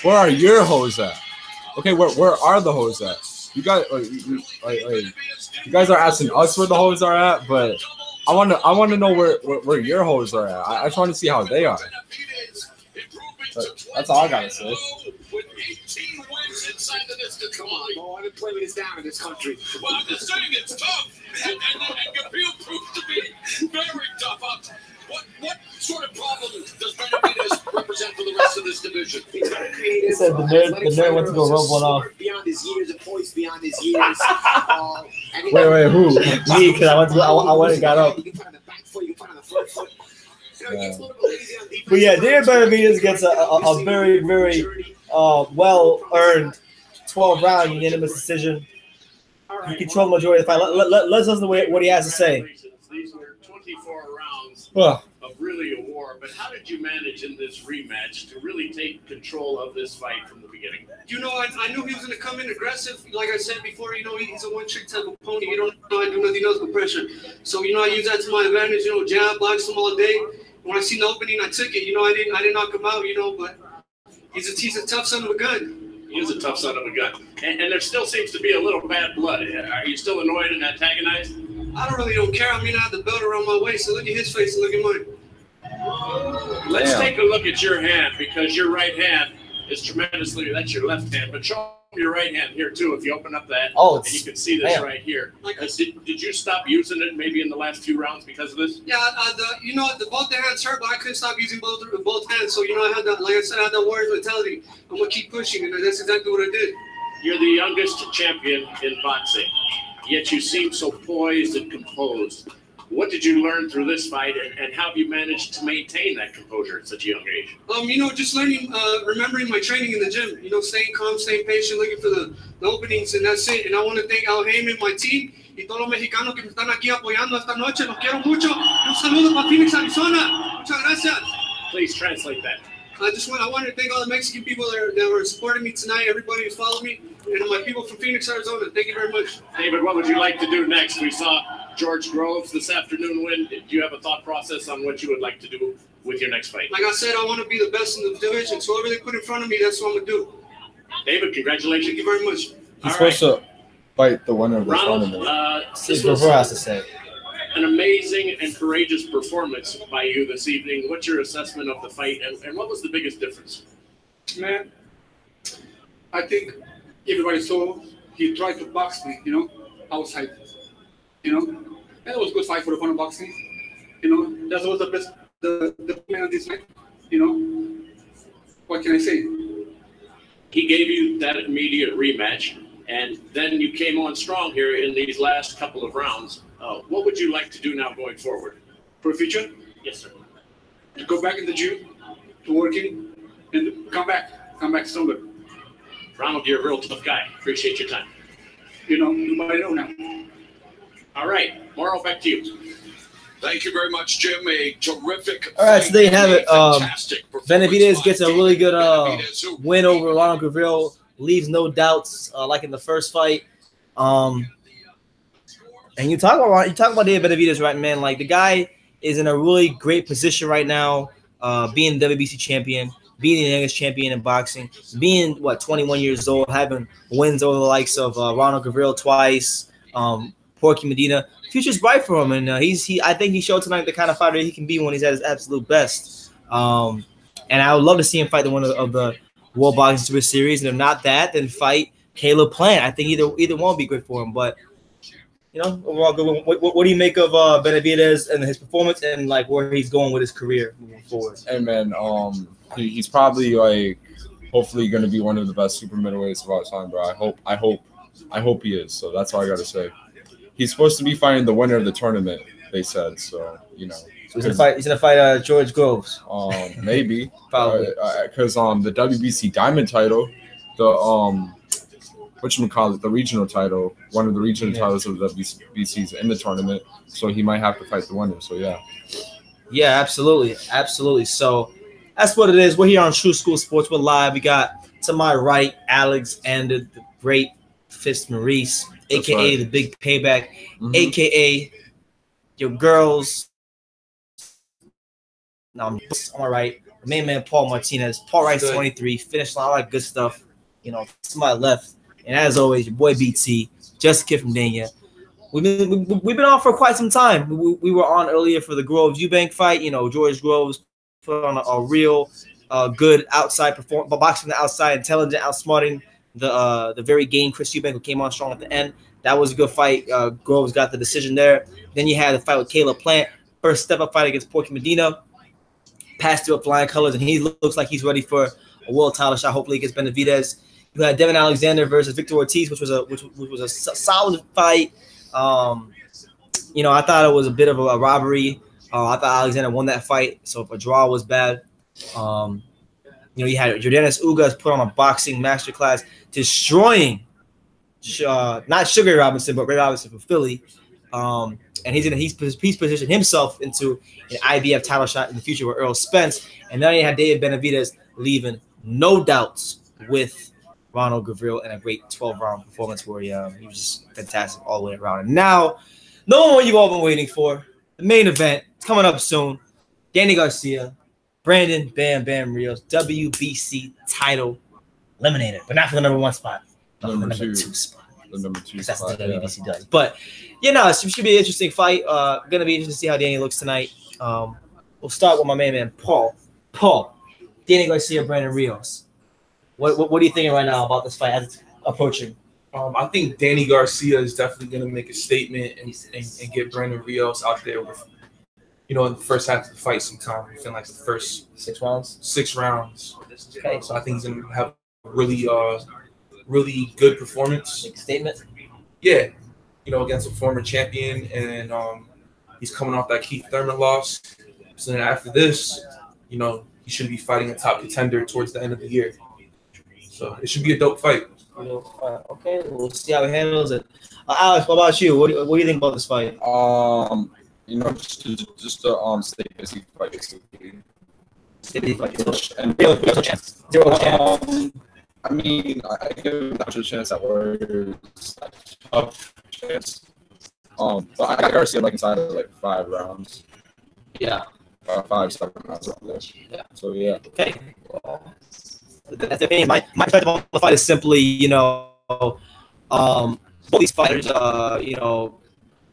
Where are your hoes at? Okay, where are the hoes at? You guys, you guys are asking us where the hoes are at, but I want to know where your hoes are at. I just want to see how they are. But that's all I gotta say. Come on, no unemployment is down in this country. Well, I'm just saying it's tough, and Gavril proves to be very tough. What sort of problem does Benavidez represent for the rest of this division? He's very creative. He said the nerd went to go rub one off. Beyond his years, and poised beyond his years. Wait, who? Me, because I went and got up. You can put on the back foot, you can put on the front foot. But yeah, Daniel Benavidez gets a very, very well-earned 12-round unanimous decision. He controlled the majority of the fight. Let's listen to what he has to say. These were 24 rounds Well, of really a war, but how did you manage in this rematch to really take control of this fight from the beginning? You know, I knew he was going to come in aggressive. Like I said before, you know, he's a one-trick type of pony. You don't know I do nothing else but pressure. So, you know, I use that to my advantage. You know, jab, box him all day. When I seen the opening, I took it. You know, I didn't knock him out, you know, but he's a tough son of a gun. He is a tough son of a gun. And there still seems to be a little bad blood. Are you still annoyed and antagonized? I don't care. I mean, I have the belt around my waist, so look at his face and look at mine. Let's take a look at your hand, because your right hand is tremendously, that's your left hand, but show your right hand here too if you open up that, and you can see this right here. Did you stop using it maybe in the last few rounds because of this? Yeah, you know, both the hands hurt, but I couldn't stop using both hands. So, you know, I had that, like I said, I had that warrior mentality. I'm going to keep pushing, and that's exactly what I did. You're the youngest champion in boxing, yet you seem so poised and composed. What did you learn through this fight, and how have you managed to maintain that composure at such a young age? You know, just learning, remembering my training in the gym. You know, staying calm, staying patient, looking for the openings, and that's it. And I want to thank Al Heyman, my team, y todos los mexicanos que me están aquí apoyando esta noche. Los quiero mucho. Un saludo para Phoenix, Arizona. Muchas gracias. Please translate that. I wanted to thank all the Mexican people that were supporting me tonight, everybody who's followed me, and my people from Phoenix, Arizona. Thank you very much. David, what would you like to do next? We saw George Groves this afternoon win. Do you have a thought process on what you would like to do with your next fight? Like I said, I want to be the best in the division, so whatever they put in front of me, that's what I'm going to do. David, congratulations. Thank you very much. He's supposed to fight the winner of the tournament. This was has to say. An amazing and courageous performance by you this evening. What's your assessment of the fight, and what was the biggest difference? Man, I think everybody saw he tried to box me, you know, outside, you know, and it was a good fight for the fun of boxing, you know, that was the best, the man on this night, you know, what can I say? He gave you that immediate rematch, and then you came on strong here in these last couple of rounds. What would you like to do now going forward? For the future? Yes, sir. To go back in the gym, to working, and come back stronger. Ronald, you're a real tough guy. Appreciate your time. You know, nobody know now. All right, Mauro, back to you. Thank you very much, Jim. A terrific. All right, so there you have it. Benavidez gets a really good win over Ronald Gavril. Leaves no doubts, like in the first fight. And you talk about David Benavidez, right, man? Like, the guy is in a really great position right now, being WBC champion. being the youngest champion in boxing, being 21 years old, having wins over the likes of Ronald Gavril twice, Porky Medina. Future's bright for him, and I think he showed tonight the kind of fighter he can be when he's at his absolute best. And I would love to see him fight the winner of the World Boxing Super Series, and if not that, then fight Caleb Plant. I think either one would be good for him. But overall, good. What do you make of Benavidez and his performance, and like where he's going with his career moving forward? Hey man, he's probably like hopefully going to be one of the best super middleweights of all time, bro. I hope he is. So that's all I got to say. He's supposed to be fighting the winner of the tournament, they said. So So he's gonna fight George Groves. Maybe probably because the WBC Diamond title, the the regional title, one of the regional titles of the WBC's in the tournament. So he might have to fight the winner. So yeah, absolutely. So that's what it is. We're here on True School Sports. We're live. We got to my right Alexander the Great Fitzmaurice, aka the Big Payback, aka your girls. No, I'm on my right. Main man Paul Martinez. Paul Rice 23. Finish line, all that good stuff. To my left. And as always, your boy BT, just a kid from Dania. We've been on for quite some time. We were on earlier for the Groves Eubank fight. George Groves put on a real good outside performance, boxing the outside, intelligent, outsmarting the very game Chris Eubank, who came on strong at the end. That was a good fight. Groves got the decision there. Then you had the fight with Caleb Plant. First step-up fight against Porky Medina. Passed to up flying colors, and he looks like he's ready for a world title shot, hopefully against Benavidez. You had Devin Alexander versus Victor Ortiz, which was a solid fight. I thought it was a bit of a robbery. I thought Alexander won that fight, so if a draw was bad. You had Jordanis Ugas put on a boxing masterclass, destroying not Sugar Robinson, but Ray Robinson from Philly. And he's positioned himself into an IBF title shot in the future with Earl Spence. And then you had David Benavidez leaving no doubts with Ronald Gavril in a great 12-round performance where he was just fantastic all the way around. And now, the one you've all been waiting for, the main event, it's coming up soon. Danny Garcia, Brandon Bam Bam Rios, WBC title eliminated, but not for the number 1 spot. Not for the number 2 spot. The number 2 that's spot, what the WBC does. But, it should be an interesting fight. Going to be interesting to see how Danny looks tonight. We'll start with my main man, Paul. Danny Garcia, Brandon Rios. What are you thinking right now about this fight as it's approaching? I think Danny Garcia is definitely going to make a statement and get Brandon Rios out there with, in the first half of the fight sometime. I feel like the first 6 rounds. 6 rounds. Okay. So I think he's going to have a really good performance. Make a statement. Yeah. Against a former champion, and he's coming off that Keith Thurman loss. So then after this, he should be fighting a top contender towards the end of the year. So it should be a dope fight. Okay, we'll see how he handles it. Alex, what about you? What do you think about this fight? Just a stay busy fight, basically. Stay busy fight. And zero chance. I mean, I give him a chance at Warriors. Tough chance. But I got Garcia inside of 5 rounds. Yeah. 5-7 rounds. Yeah. So yeah. Okay. Well, that's the thing. My perspective on the fight is simply, both these fighters,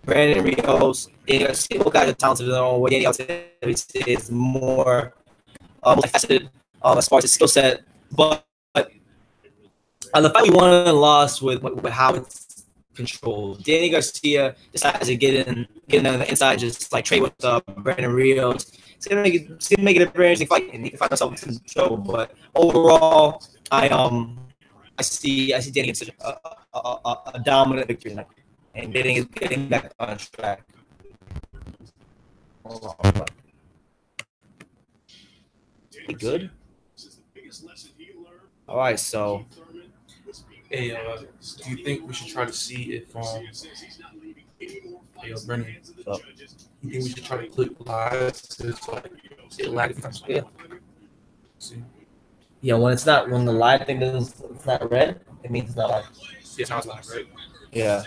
Brandon Rios, both guys are talented in their own way. Danny Garcia is more multifaceted as far as his skill set, but the fight we won and lost with how it's controlled. Danny Garcia decides to get on the inside, just trade with Brandon Rios. It's gonna make it a very interesting fight, and he can find himself in the show. But overall, I see Danny as a dominant victory tonight, and getting back on track. Good. All right, so. Hey, do you think we should try to see if Brennan, you think we should try to click live to get lag? Yeah. See. Yeah, when the live thing it's not red, it means it's not live. Yeah, it sounds live, right? Yeah.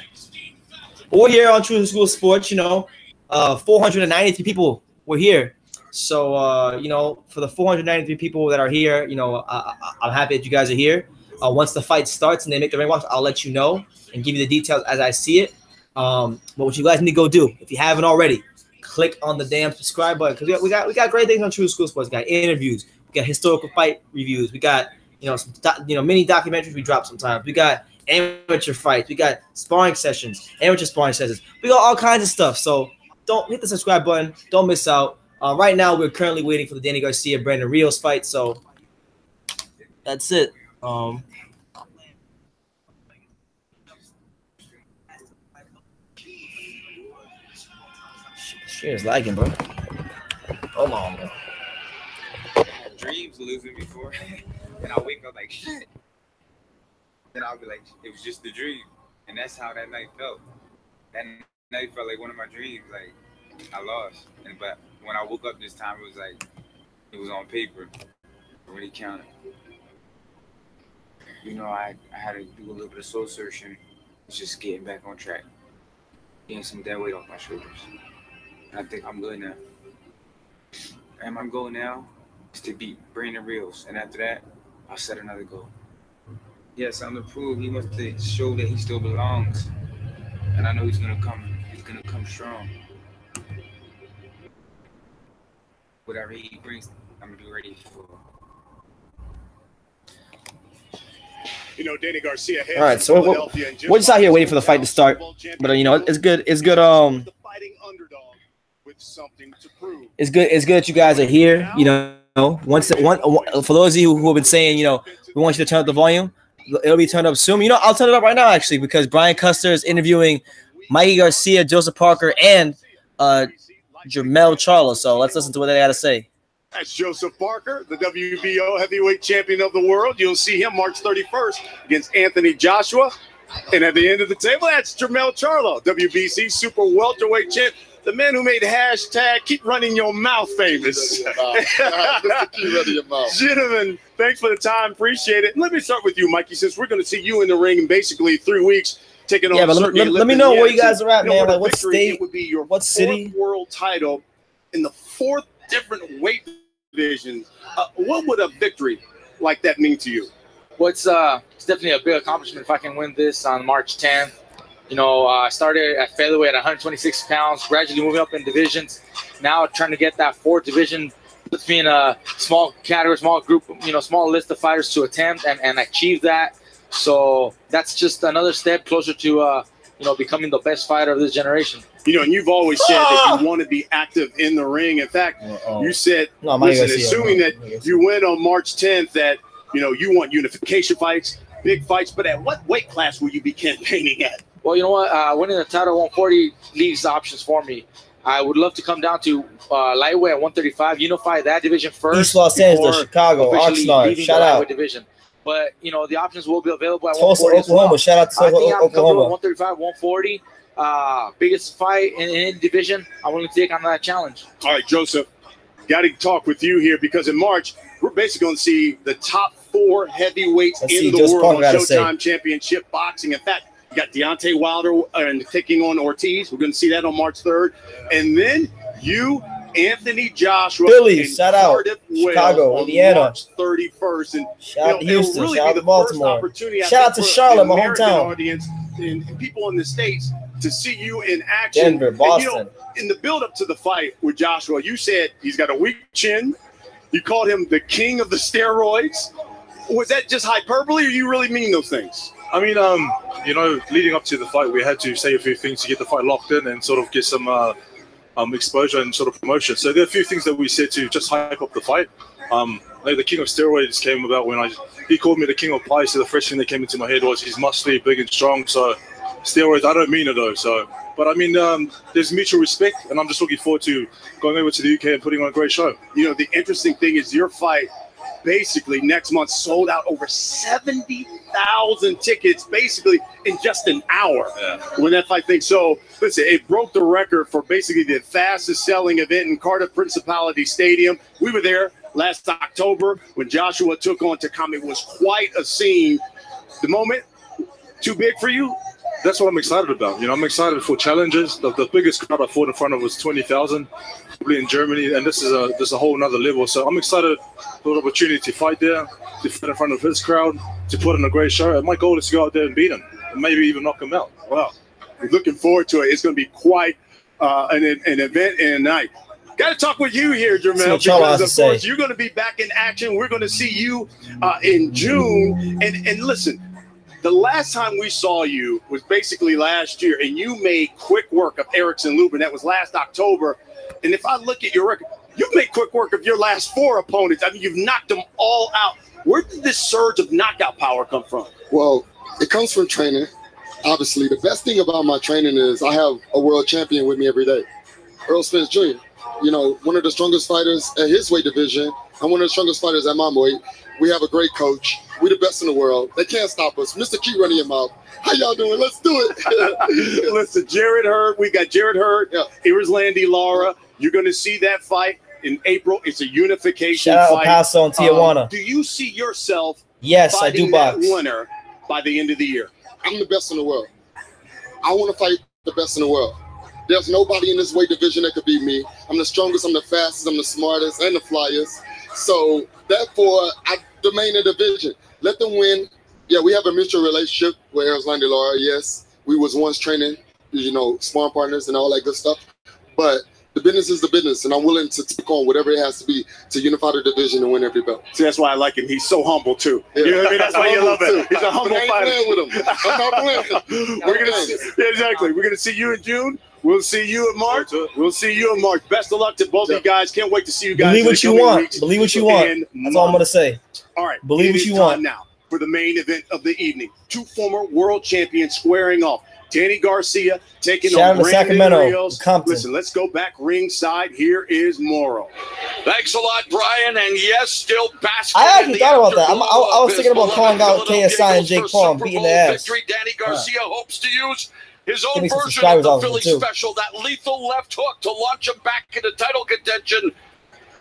We're here on True School Sports. 493 people were here So, you know, for the 493 people that are here, you know, I'm happy that you guys are here. Once the fight starts and they make the ring walks, I'll let you know and give you the details as I see it. But what you guys need to go do, if you haven't already, click on the damn subscribe button, because we got great things on True School Sports. We got interviews, we got historical fight reviews, we got some mini documentaries we drop sometimes. We got amateur fights, we got sparring sessions, amateur sparring sessions. We got all kinds of stuff. So don't hit the subscribe button. Don't miss out. Right now we're currently waiting for the Danny Garcia Brandon Rios fight. So that's it. Shit is lagging, bro. Hold on, bro. I had dreams losing before, and I wake up like shit. Then I'll be like, it was just a dream, and that's how that night felt. That night felt like one of my dreams, like I lost. But when I woke up this time, it was like it was on paper. It really counted. You know, I had to do a little bit of soul searching. It's just getting back on track, getting some dead weight off my shoulders. I think I'm good now. And my goal now is to beat Brandon Rios. And after that, I'll set another goal. Yes, I'm to prove he wants to show that he still belongs. And I know he's gonna come strong. Whatever he brings, I'm gonna be ready for. You know, Danny Garcia. All right, so we're just out here waiting for the fight to start. But you know, it's good. It's good. It's good that you guys are here. You know, for those of you who have been saying, you know, we want you to turn up the volume. It'll be turned up soon. You know, I'll turn it up right now actually, because Brian Custer is interviewing Mikey Garcia, Joseph Parker, and Jermell Charlo. So let's listen to what they got to say. That's Joseph Parker, the WBO heavyweight champion of the world. You'll see him March 31st against Anthony Joshua. And at the end of the table, that's Jermell Charlo, WBC super welterweight champ. The man who made hashtag keep running your mouth famous. Keep running your mouth. Gentlemen, thanks for the time. Appreciate it. Let me start with you, Mikey, since we're going to see you in the ring in basically 3 weeks. Taking on let me know where you guys are at, man. Like what state, would be your what city? World title in the 4th different weight divisions. What would a victory like that mean to you? Well, it's definitely a big accomplishment if I can win this on March 10th. You know, I started at featherweight at 126 pounds, gradually moving up in divisions. Now trying to get that 4th division puts me in a small category, small group, you know, small list of fighters to attempt and achieve that. So that's just another step closer to, you know, becoming the best fighter of this generation. You know, and you've always said that you want to be active in the ring. In fact, you said, listen, assuming that you win on March 10th, that, you know, you want unification fights, big fights, but at what weight class will you be campaigning at? Well, you know what? Winning the title 140 leaves options for me. I would love to come down to lightweight at 135, unify that division first. East Los Angeles, Chicago, Oxnard, shout out. Division. But, you know, the options will be available at Tulsa, 140 Oklahoma. Well. Shout out to Tulsa, Oklahoma. 135, 140. Biggest fight in division. I'm willing to take on that challenge. All right, Joseph, got to talk with you here because in March, we're basically going to see the top 4 heavyweights in the world on Showtime Championship Boxing. In fact, you got Deontay Wilder and taking on Ortiz. We're going to see that on March 3rd. And then you, Anthony Joshua, Philly, shout out, Chicago, Indiana, March 31st. And shout out to Houston, really shout out to Baltimore, shout out to Charlotte, my hometown, audience and people in the States to see you in action. Denver, Boston. And, you know, in the build-up to the fight with Joshua, you said he's got a weak chin. You called him the king of the steroids. Was that just hyperbole, or you really mean those things? I mean, you know, leading up to the fight, we had to say a few things to get the fight locked in and sort of get some exposure and sort of promotion. So there are a few things that we said to just hype up the fight. Like the king of steroids came about when he called me the king of pie. So the first thing that came into my head was he's muscly, big and strong. So steroids, I don't mean it though. So, but I mean, there's mutual respect, and I'm just looking forward to going over to the UK and putting on a great show. You know, the interesting thing is your fight basically next month sold out over 70,000 tickets basically in just an hour when that fight thing. So listen, it broke the record for basically the fastest selling event in Cardiff Principality Stadium. We were there last October when Joshua took on Takami. It was quite a scene. The moment too big for you? That's what I'm excited about. You know, I'm excited for challenges. The biggest crowd I fought in front of was 20,000. probably in Germany, and this is a whole nother level. So I'm excited for the opportunity to fight there, to fight in front of his crowd, to put in a great show. And my goal is to go out there and beat him, and maybe even knock him out. Wow, we're looking forward to it. It's going to be quite an event and a night. Got to talk with you here, Jermell, because of course you're going to be back in action. We're going to see you in June. And listen, the last time we saw you was basically last year, and you made quick work of Erickson Lubin. That was last October. And if I look at your record, you've made quick work of your last 4 opponents. I mean, you've knocked them all out. Where did this surge of knockout power come from? Well, it comes from training. Obviously, the best thing about my training is I have a world champion with me every day, Earl Spence Jr. You know, one of the strongest fighters at his weight division. I'm one of the strongest fighters at my weight. We have a great coach. We're the best in the world. They can't stop us. Mr. Keep running your mouth. How y'all doing? Let's do it. Listen, Jared Hurd. We got Jared Hurd. Yeah. Here's Landy Lara. You're going to see that fight in April. It's a unification fight. Shout out El Paso and Tijuana. Do you see yourself yes, I do box. That winner by the end of the year? I'm the best in the world. I want to fight the best in the world. There's nobody in this weight division that could beat me. I'm the strongest, I'm the fastest, I'm the smartest, and the flyest. So, therefore, I domain the division. Let them win. Yeah, we have a mutual relationship with Landy Lara. Yes, we was once training, you know, sparring partners and all that good stuff. But the business is the business, and I'm willing to take on whatever it has to be to unify the division and win every belt. See, that's why I like him. He's so humble, too. Yeah. You know what I mean? That's why you love it. He's a humble fighter. fighter. With him. I'm not playing. We're gonna exactly. We're going to see you in June. We'll see you in March. We'll see you in March. Best of luck to both of you guys. Can't wait to see you guys. Believe what you want. Believe what you want. That's all I'm going to say. All right. Believe what you want. Now for the main event of the evening. 2 former world champions squaring off. Danny Garcia taking on Brandon Rios. Listen, let's go back ringside. Here is Morrow. Thanks a lot, Brian. And yes, still basking. I actually thought about that. I was thinking about calling out KSI and Jake Paul and beating their ass. Victory. Danny Garcia hopes to use his own version of the Philly special, that lethal left hook to launch him back into title contention.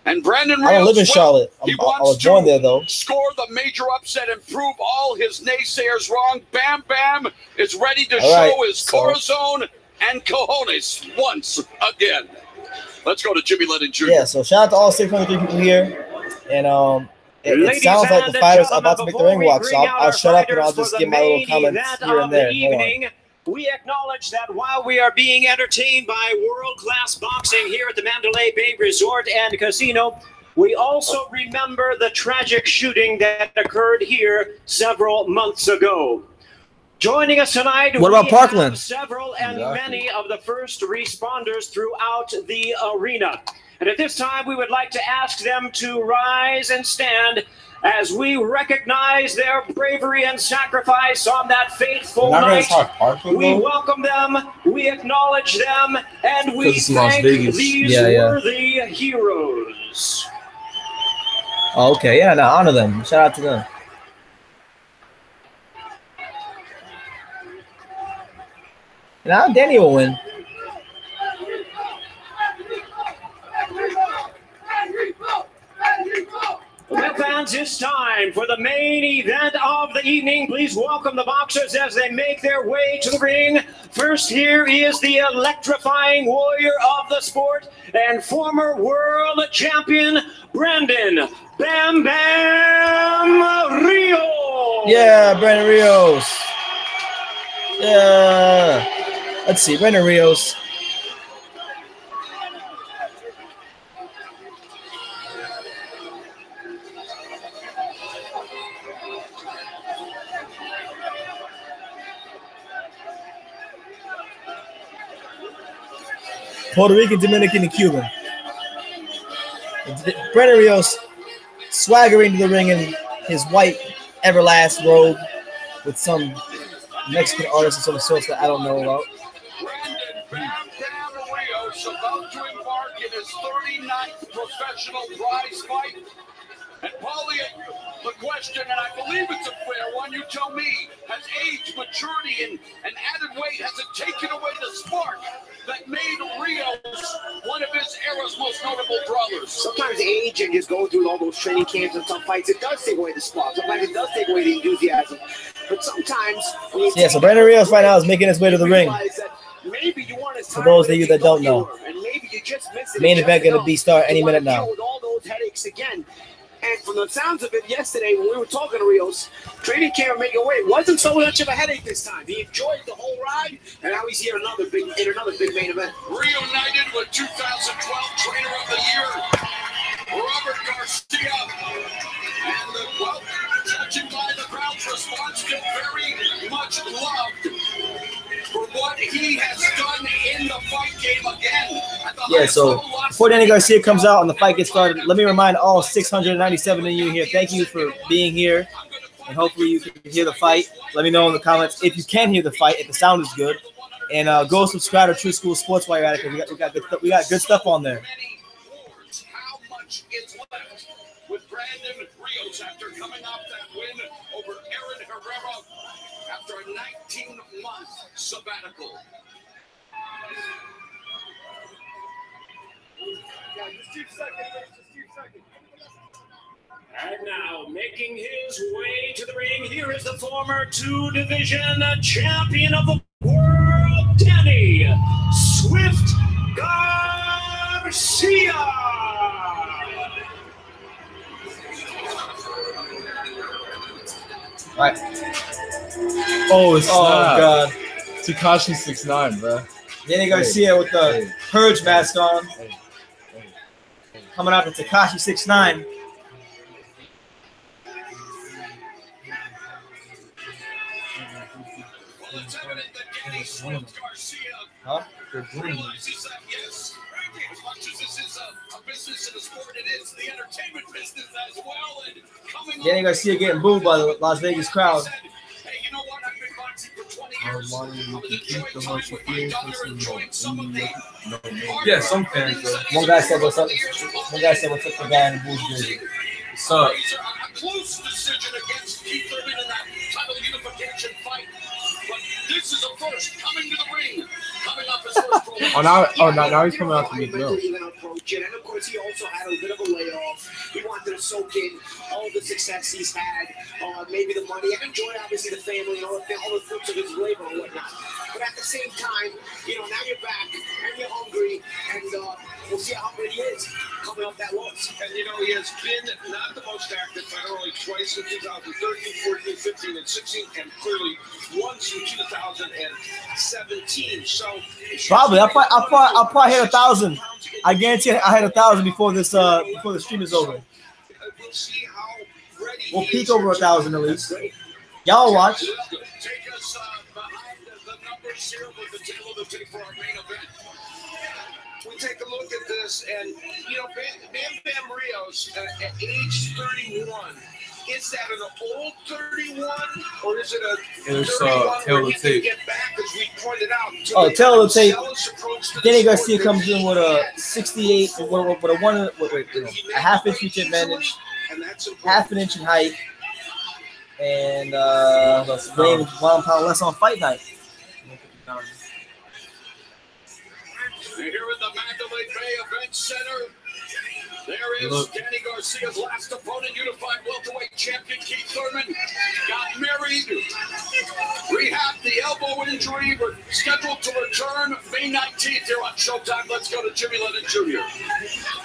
And Brandon Rios, I don't live in Charlotte. I was born there, though. Score the major upset and prove all his naysayers wrong. Bam Bam is ready to show his corazon and cojones once again. Let's go to Jimmy Lennon Jr. Yeah, so shout out to all 603 people here. And it sounds like the fighters are about to make the ring walk, so I'll shut up and I'll just give my little comments here and there. We acknowledge that while we are being entertained by world-class boxing here at the Mandalay Bay Resort and Casino, we also remember the tragic shooting that occurred here several months ago. Joining us tonight, what about Parkland? Several and many of the first responders throughout the arena. And at this time, we would like to ask them to rise and stand as we recognize their bravery and sacrifice on that fateful night. We welcome them, we acknowledge them, and we thank these worthy heroes. Oh, okay, yeah, now honor them. Shout out to them. Now Danny will win. Well, fans, it's time for the main event of the evening. Please welcome the boxers as they make their way to the ring. First, here is the electrifying warrior of the sport and former world champion, Brandon Bam Bam Rios. Yeah, Brandon Rios. Yeah. Let's see, Brandon Rios. Puerto Rican, Dominican, and Cuban. Brandon Rios swaggering to the ring in his white Everlast robe with some Mexican artist of some sorts that I don't know about. Brandon Bam Bam Rios about to embark in his 39th professional prize fight. And Paulie, the question, and I believe it's a fair one, you tell me, has age, maturity, and added weight, has it taken away the spark that made Rios one of his era's most notable brawlers? Sometimes age and just going through all those training camps and some fights, it does take away the spark. Sometimes it does take away the enthusiasm. But sometimes... Yeah, so Brandon Rios right now is making his way to the ring. Maybe you want to for those of you that don't know. And maybe you just missed it. Main event going to be starting any minute now. With all those headaches again. And from the sounds of it yesterday, when we were talking to Rios, training camp making away. It wasn't so much of a headache this time. He enjoyed the whole ride, and now he's here in another big main event. Reunited with 2012 Trainer of the Year, Robert Garcia. And well, judging by the crowd's response, still very much loved for what he has done in the fight game again. Yeah, so before Danny Garcia comes out and the fight gets started, let me remind all 697 of you here, thank you for being here. And hopefully you can hear the fight. Let me know in the comments if you can hear the fight, if the sound is good. And go subscribe to True School Sports while you're at it, because we got good stuff on there. How much is left with Brandon Rios after coming off that win over Aaron Herrera after a 19-month sabbatical? And now, making his way to the ring, here is the former two-division champion of the world, Danny Swift Garcia. All right. Oh God. Tekashi 6'9", bro. Danny Garcia with the Purge mask on. Coming out to Tekashi 6'9". Huh? They're green. Yes, as much as this is a business and a sport, it is the entertainment business as well. And coming Danny Garcia getting booed by the Las Vegas crowd. Hey, you know what? I've been boxing for 20 years. I was enjoying time with my daughter, enjoying some of the Yeah, some fans. One guy said what's up. One guy said what's up for the guy in the Bulls jersey. What's up? a close decision against Keith Thurman in that title unification fight. But this is a first coming to the ring. Coming off his first now he's coming out to meet Bill. And of course, he also had a bit of a layoff. He wanted to soak in all the success he's had, maybe the money, and enjoy obviously the family and all the fruits of his labor and whatnot. But at the same time, now you're back and you're hungry, and we'll see how hungry he is coming off that loss. And he has been not the most active, but only twice in 2013, 14, 15, and 16, and clearly once in 2017. So Probably. I'll probably hit 1,000. I guarantee I hit 1,000 before the stream is over. We'll see how ready We'll peak over 1,000 at least. Y'all watch. Take us behind the numbers here with the table of the tape for our main event. We take a look at this, and Bam Rios at age 31. Is that an old 31, or is it a 31 tail where of he the tape. can get back, as we pointed out? Oh, tail of the tape. Danny Garcia comes in with a 68, with a half inch reach advantage, half an inch in height, and weighing 1 pound less on fight night. Here in the Mandalay Bay Event Center, there is Danny Garcia's last opponent, unified welterweight champion Keith Thurman. Got married, rehabbed the elbow injury, but scheduled to return May 19th here on Showtime. Let's go to Jimmy Lennon Jr.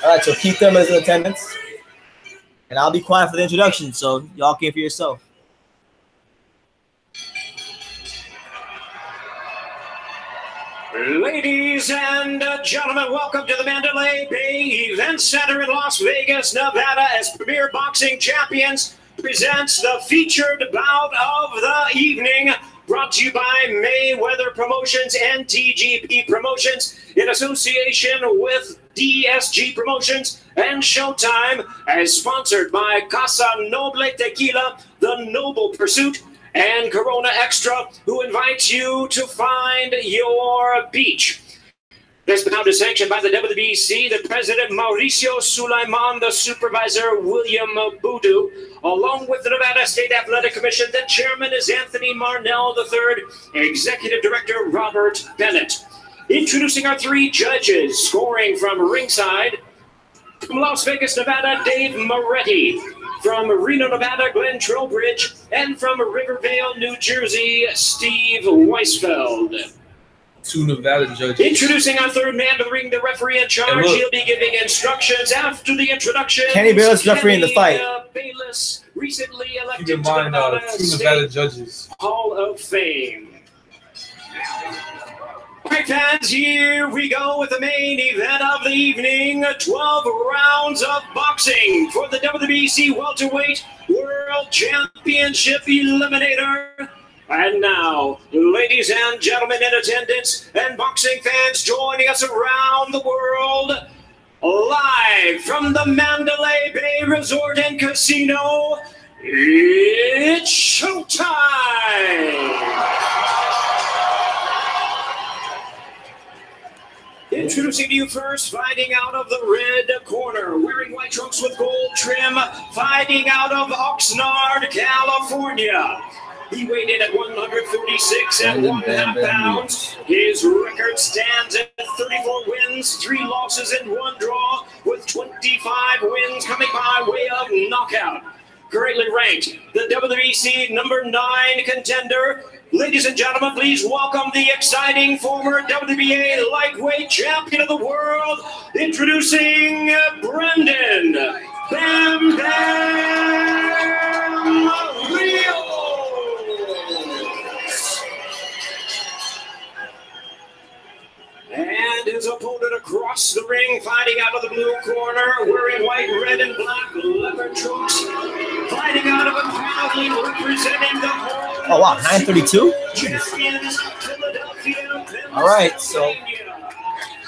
All right, so Keith Thurman is in attendance, and I'll be quiet for the introduction, so y'all can for yourself. Ladies and gentlemen, welcome to the Mandalay Bay Event Center in Las Vegas, Nevada, as Premier Boxing Champions presents the featured bout of the evening, brought to you by Mayweather Promotions and TGP Promotions in association with DSG Promotions and Showtime, as sponsored by Casa Noble Tequila, The Noble Pursuit, and Corona Extra, who invites you to find your beach. This bout is sanctioned by the WBC, the president Mauricio Sulaiman, the supervisor William Boudou, along with the Nevada State Athletic Commission. The chairman is Anthony Marnell III, executive director Robert Bennett. Introducing our three judges, scoring from ringside, from Las Vegas, Nevada, Dave Moretti. From Reno, Nevada, Glenn Trowbridge. And from Rivervale, New Jersey, Steve Weisfeld. two Nevada judges. Introducing our third man to the ring, the referee in charge. He'll be giving instructions after the introduction. Kenny Bayless refereeing the fight. Bayless, recently elected Keep in mind, two Nevada judges. Hall of Fame. All right, fans, here we go with the main event of the evening. 12 rounds of boxing for the WBC Welterweight World Championship Eliminator. And now, ladies and gentlemen in attendance and boxing fans joining us around the world, live from the Mandalay Bay Resort and Casino, it's showtime! Introducing to you first, fighting out of the red corner, wearing white trunks with gold trim, fighting out of Oxnard, California. He weighed in at 136.5 pounds. His record stands at 34 wins, 3 losses, and 1 draw, with 25 wins coming by way of knockout. Currently ranked the WBC #9 contender. Ladies and gentlemen, please welcome the exciting former WBA lightweight champion of the world, introducing Brendan Bam Bam Rios. And his opponent across the ring, fighting out of the blue corner, wearing white, red, and black leather trunks, fighting out of a proudly representing the whole. Oh wow, 932. All right, so.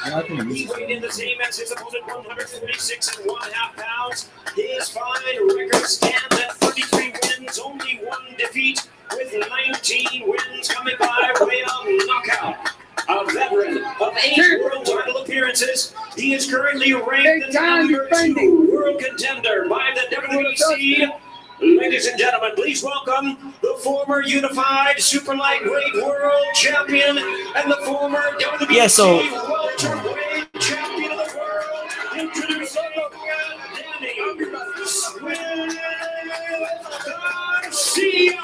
Weighed in the same as his opponent, 146.5 pounds. His fine record stands at 33 wins, only 1 defeat, with 19 wins coming by way of knockout. A veteran of 8 world title appearances, he is currently ranked the #2 world contender by the WBC. Ladies and gentlemen, please welcome the former unified super lightweight world champion and the former WBC welterweight champion of the world. Introducing Danny Garcia.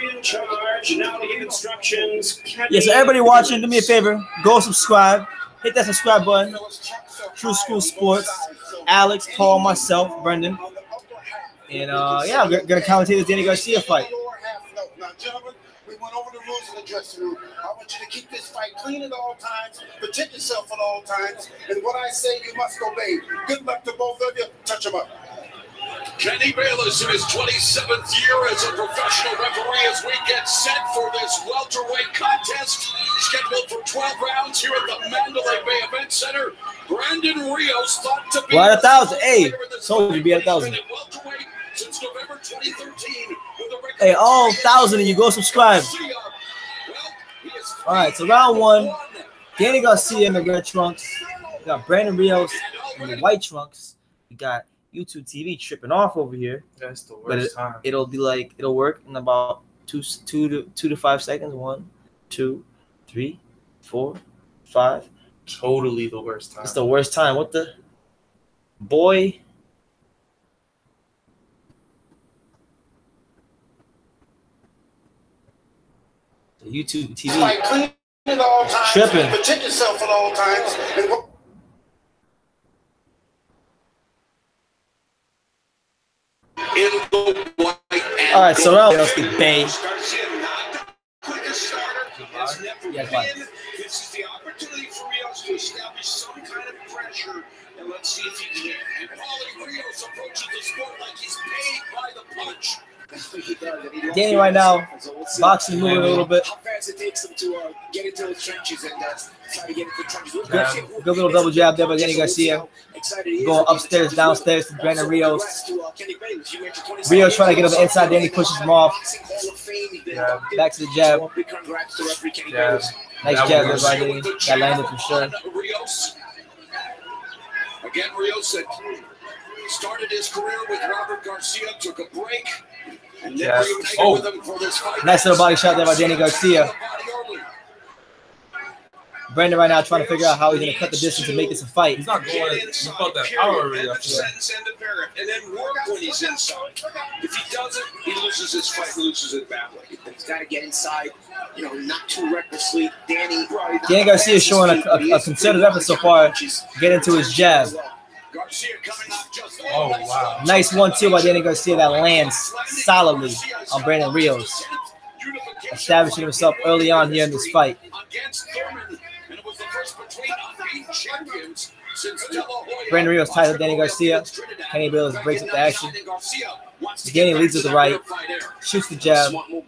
In charge, now to give instructions. Yeah, so everybody watching, do me a favor, go subscribe, hit that subscribe button. True School Sports, Alex, Paul, myself, Brendan, and yeah, we're gonna commentate the Danny Garcia fight. Now, gentlemen, we went over the rules in the dressing room. I want you to keep this fight clean at all times, protect yourself at all times, and what I say, you must obey. Good luck to both of you. Touch them up. Kenny Bayless in his 27th year as a professional referee as we get set for this welterweight contest. Scheduled for 12 rounds here at the Mandalay Bay Event Center. Brandon Rios thought to be... We're at 1,000. Hey, told you to be at 1,000. Since November 2013, hey, all 1,000 of you, go subscribe. All right, so round 1, Danny Garcia in the red trunks. We got Brandon Rios in the white trunks. We got YouTube TV tripping off over here. That's the worst time. It'll be like, it'll work in about 2 to 5 seconds. 1, 2, 3, 4, 5. Totally the worst time. It's the worst time. What the boy? The YouTube TV Fight clean at all times, tripping. protect yourself at all times, and all right, so now let's get Bay. This is the opportunity for Rios to establish some kind of pressure, and let's see if he can. And Paulie Rios approaches the sport like he's paid by the punch. Danny right now, boxing moving a little bit. How fast it takes him to get into the trenches and try to get into the trenches. Good little double jab there by Danny Garcia. Going upstairs, downstairs to Brandon Rios. Rios trying to get on the inside. Danny pushes him off. Back to the jab. Nice jab there by Danny. That landed for sure. Again, Rios had started his career with Robert Garcia, took a break. And then Nice little body shot there by Danny Garcia. Brandon right now trying to figure out how he's going to cut the distance and make this a fight. He's not going. He felt that power already. And then work when he's inside. If he doesn't, he loses his fight, loses it badly. He's got to get inside, you know, not too recklessly. Danny Garcia is showing a concerted effort so far. Get into his jab. Oh, wow. Nice 1-2 by Danny Garcia that lands solidly on Brandon Rios. Establishing himself early on here in this fight. Brandon Rios ties up Danny Garcia. Kenny Bills breaks up the action. Danny leads with the right, shoots the jab. And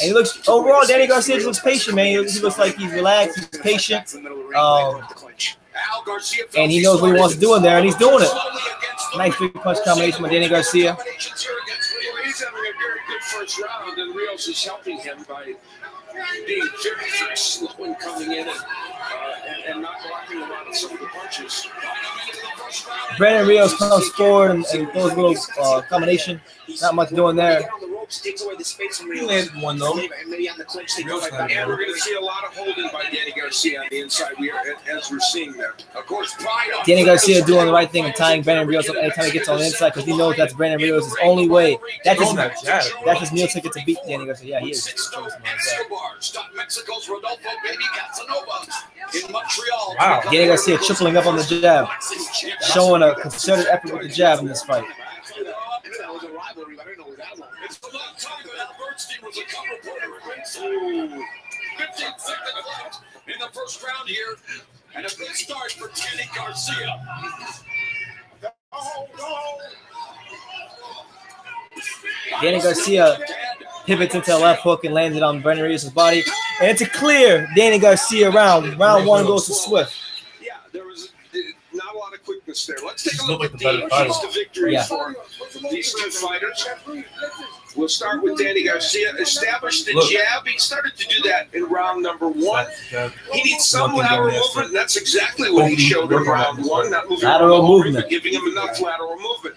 he looks, overall, Danny Garcia just looks patient, man. He looks like he's relaxed, he's patient. And he knows what he wants to do in there, and he's doing it. Nice three-punch combination with Danny Garcia. He's having a very good first round, and Rios is helping him by being very, very slow and coming in and not blocking a lot of some of the punches. Brandon Rios comes forward and throws a little combination. Not much doing there. He landed one though. And we're going to see a lot of holding by Danny Garcia on the inside. As we're seeing there. Of course, Danny Garcia doing the right thing and tying Brandon Rios up anytime he gets on the inside because he knows that's Brandon Rios' only way. That's his meal ticket to beat Danny Garcia. Yeah, he is. Wow. Danny Garcia tripling up on the jab, showing a concerted effort with the jab in this fight. It's a long time that Al Bernstein was a cover player. 15 seconds left in the first round here, and a good start for Danny Garcia. Danny Garcia pivots into a left hook and lands it on Brandon Rios' body. And it's a clear Danny Garcia round. Round one goes to Swift. Yeah, there was not a lot of quickness there. Let's take a look at the keys to victory for these two fighters. We'll start with Danny Garcia. Established the jab. He started to do that in round number one. He needs some lateral movement, and that's exactly what he showed in round one. Not moving lateral movement, but giving him enough lateral movement.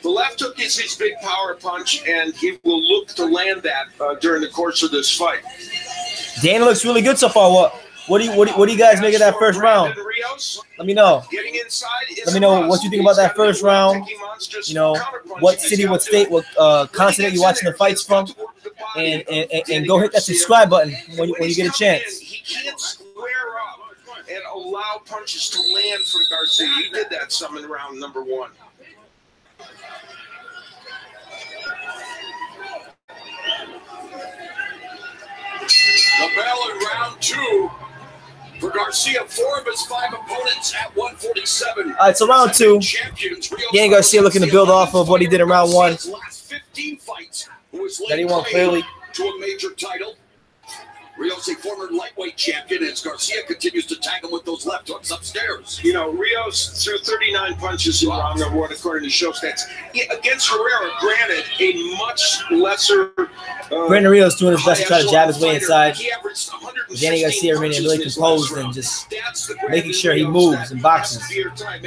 The left hook is his big power punch, and he will look to land that during the course of this fight. Danny looks really good so far. What do you guys make of that first round? Let me know. Let me know what you think about that first round. You know, what city, what state, what continent you watching the fights from, and go hit that subscribe button when you get a chance. He can't square up and allow punches to land from Garcia. He did that some in round number one. The bell in round two. For Garcia, 4 of his 5 opponents at 147. All right, so round two, Danny Garcia looking to build off of what he did in round one. That he won clearly. To a major title. Rios, a former lightweight champion, as Garcia continues to tag him with those left hooks upstairs. You know, Rios threw 39 punches in round number one, according to show stats. Against Herrera, granted, a much lesser. Brandon Rios doing his best to try to jab his way inside. Danny Garcia remaining really composed and just making sure he moves and boxes. He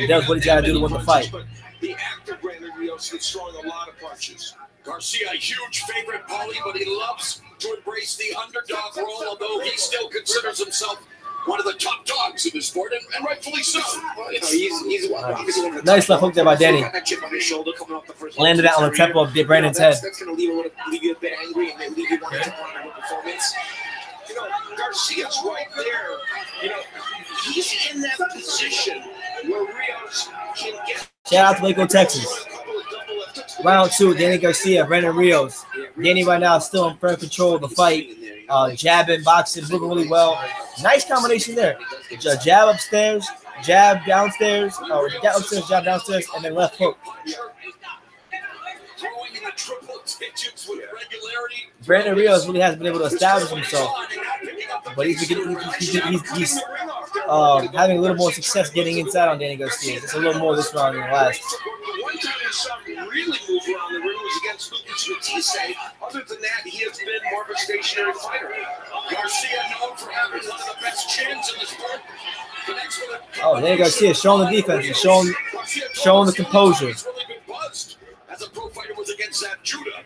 does what he's got to do to win the fight. The active Brandon Rios is throwing a lot of punches. Garcia, a huge favorite, Paulie, but he loves to embrace the underdog role, although he still considers himself one of the top dogs in the sport, and rightfully so. He's nice left hook there by Danny. Landed out on the temple of Brandon's head. That's going to leave you a bit angry and leave you wanting to want a performance. You know, Garcia's right there. You know, he's in that position where Rios can get. Shout out to Waco, Texas. Round two, Danny Garcia, Brandon Rios. Danny right now is still in firm control of the fight. Jabbing, boxing, moving really well. Nice combination there. Jab upstairs, jab downstairs, or jab upstairs, jab downstairs, and then left hook. Brandon Rios really hasn't been able to establish himself, but he's having a little more success getting inside on Danny Garcia. It's a little more this round than the last. One time he saw him really move around the ring was against Lucas Matisse. Other than that, he has been more of a stationary fighter. Garcia known for having one of the best chins in the sport. Oh, Danny Garcia showing the defense and showing the composure. Really been buzzed as a pro fighter was against Zab Judah.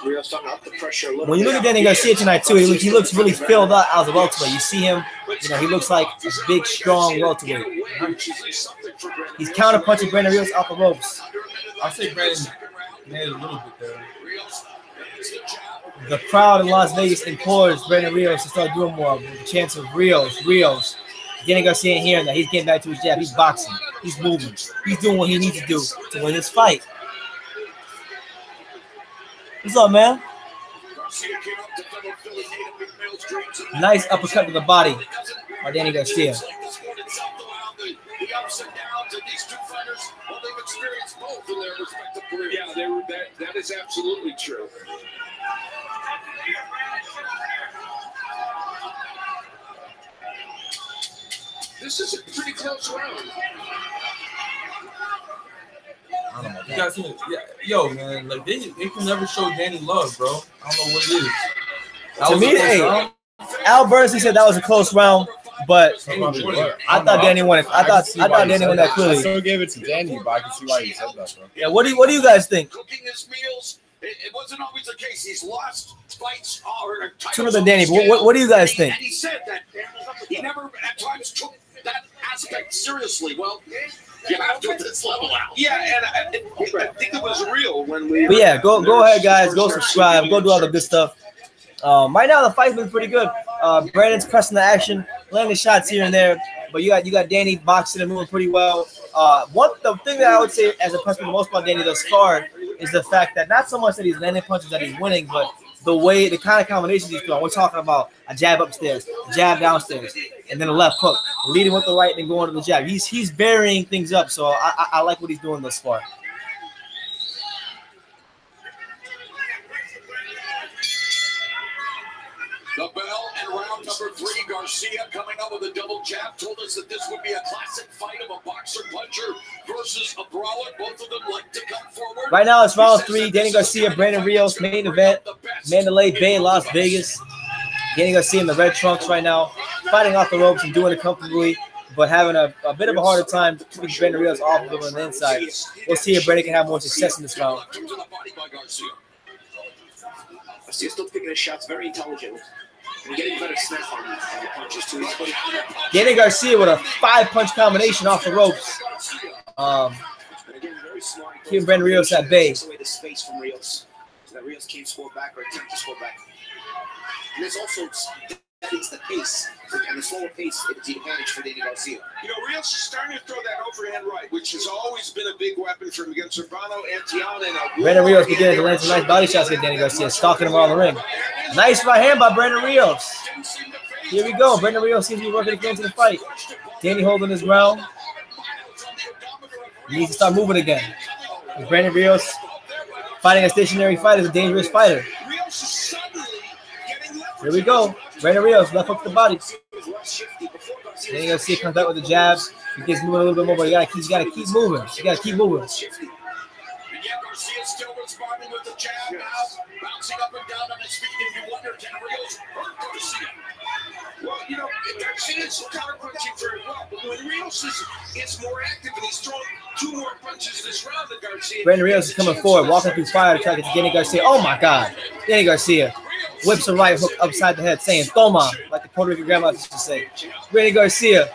Rios starting to up the pressure a little When you look at Danny Garcia tonight too, he looks really filled out as a welterweight. You see him, you know, he looks like a big, strong welterweight. He's counter-punching Brandon Rios off the ropes. I'll say Brandon made a little bit there. The crowd in Las Vegas implores Brandon Rios to start doing more with the chance of Rios. Danny Garcia ain't hearing that. He's getting back to his jab. He's boxing. He's moving. He's doing what he needs to do to win this fight. What's up, man? Nice uppercut to the body by Danny Garcia. Yeah, that is absolutely true. This is a pretty close round. I don't know. You guys, yo, man, like they can never show Danny love, bro. I don't know what it is. To me, hey, Al Bernstein said that was a close round, but I thought Danny won it. I thought Danny won that clearly. I still gave it to Danny, but I can see why he said that, bro. Yeah, what do you guys think? Cooking his meals. It wasn't always the case. He's lost fights or Sooner than Danny, but what do you guys think? And he said that he never at times took that aspect seriously. Well, you have to at this level out. Yeah, and I think it was real when we. But yeah, go ahead, guys. Go subscribe. Go do all the good stuff. Right now the fight's been pretty good. Brandon's pressing the action, landing shots here and there. But you got Danny boxing and moving pretty well. The thing that I would say as impressed me the most about Danny thus far is the fact that not so much that he's landing punches that he's winning, but the kind of combinations he's throwing. We're talking about a jab upstairs, a jab downstairs, and then a left hook, leading with the right and then going to the jab. He's varying things up, so I like what he's doing thus far. The bell and round number 3, Garcia coming up with a double jab, told us that this would be a classic fight of a boxer-puncher versus a brawler. Both of them like to come forward. Right now it's round 3. Danny Garcia, Brandon Rios, main event, Mandalay Bay, Las Vegas. Danny Garcia in the red trunks right now, fighting off the ropes and doing it comfortably, but having a bit of a harder time keeping Brandon Rios off of him on the inside. We'll see if Brandon can have more success in this round. Garcia's still picking his shots very intelligently. And getting better snap on the punches too. Danny Garcia with a 5-punch combination off the ropes. Keeping Brandon Rios at bay. Away the space from Rios, so that Rios can't score back or attempt to score back. And there's also the pace, and the slower pace is the advantage for Danny Garcia. You know, Rios is starting to throw that overhand right, which has always been a big weapon for him against Urbano, Antiana, and Brandon Rios beginning to land some nice body shots with Danny Garcia, stalking him around the ring. Nice right hand by Brandon Rios. Here we go. Brandon Rios seems to be working again to the fight. Danny holding his ground. He needs to start moving again. With Brandon Rios fighting a stationary fighter is a dangerous fighter. Here we go. Brandon Rios left hook to the body. Then you gotta see it comes out with the jabs. He gets moving a little bit more, but you gotta keep moving. You gotta keep moving. Garcia still responding with the jab now, bouncing up and down on his feet, and you wonder, can Rios hurt Garcia? Well, you know, Garcia's counter-punching very well, but when Rios is more active and he's throwing 2 more punches this round than Garcia. Brandon Rios is coming forward, walking through fire to try to get to Danny Garcia. Oh my God. Danny Garcia whips a right hook upside the head, saying, Toma, like the Puerto Rican grandma used to say. Danny Garcia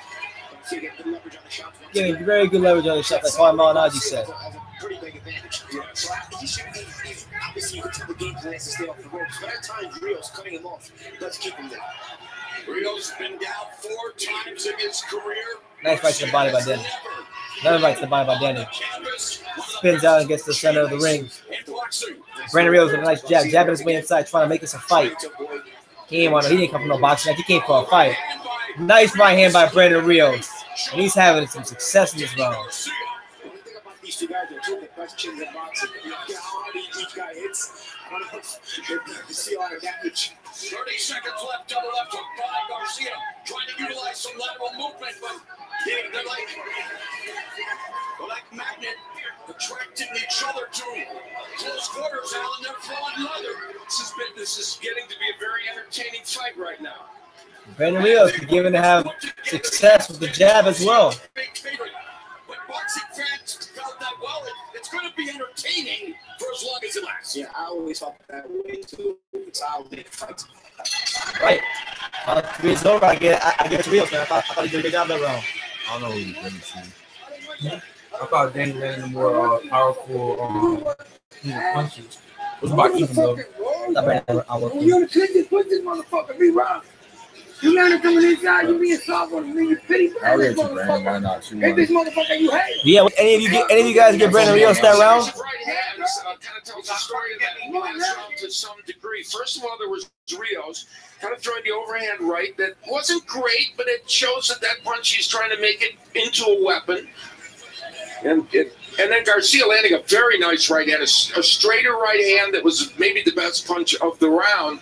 getting very good leverage on the shot, like Juan Malinaji said. Pretty big advantage. So he's obviously you can tell the game plan to stay off the ropes, but at times Rios cutting him off does keep him there. Rios been down 4 times in his career. Nice right to the body by Danny. Another right to the body by Danny. Spins out and gets to the center of the ring. Brandon Rios with a nice jab, jabbing his way inside, trying to make this a fight. He didn't come from no boxing, like he came for a fight. Nice right hand by Brandon Rios. And he's having some success in this round. These 2 guys are 2 of the best chins in boxing. You know how hard each guy hits. I don't know if you see a lot of damage. 30 seconds left, double left hook by Garcia, trying to utilize some lateral movement, but they're like magnet, attracting each other to close quarters, Alan. They're throwing leather. This is getting to be a very entertaining fight right now. Brandon Rios beginning to have success with the jab as well. Big favorite. But boxing fans felt that, well, it's going to be entertaining for as long as it lasts. Yeah, I always felt that way too. It's how they fight. Right. 3's over. I get it to Rios, man. I thought he did a good job that round. I don't know who he's going to. I thought Danny landed the more powerful punches. It was about even though. When you're the kid, just put this motherfucker be wrong. You learn it coming inside, you being soft on me, you pity for this motherfucker. Why not? Hey, this motherfucker you hate. Yeah, any of you guys get Brandon Rios that round? Kind of tells the story of that round to some degree. First of all, there was Rios kind of throwing the overhand right that wasn't great, but it shows that punch he's trying to make it into a weapon. And then Garcia landing a very nice right hand, a straighter right hand that was maybe the best punch of the round.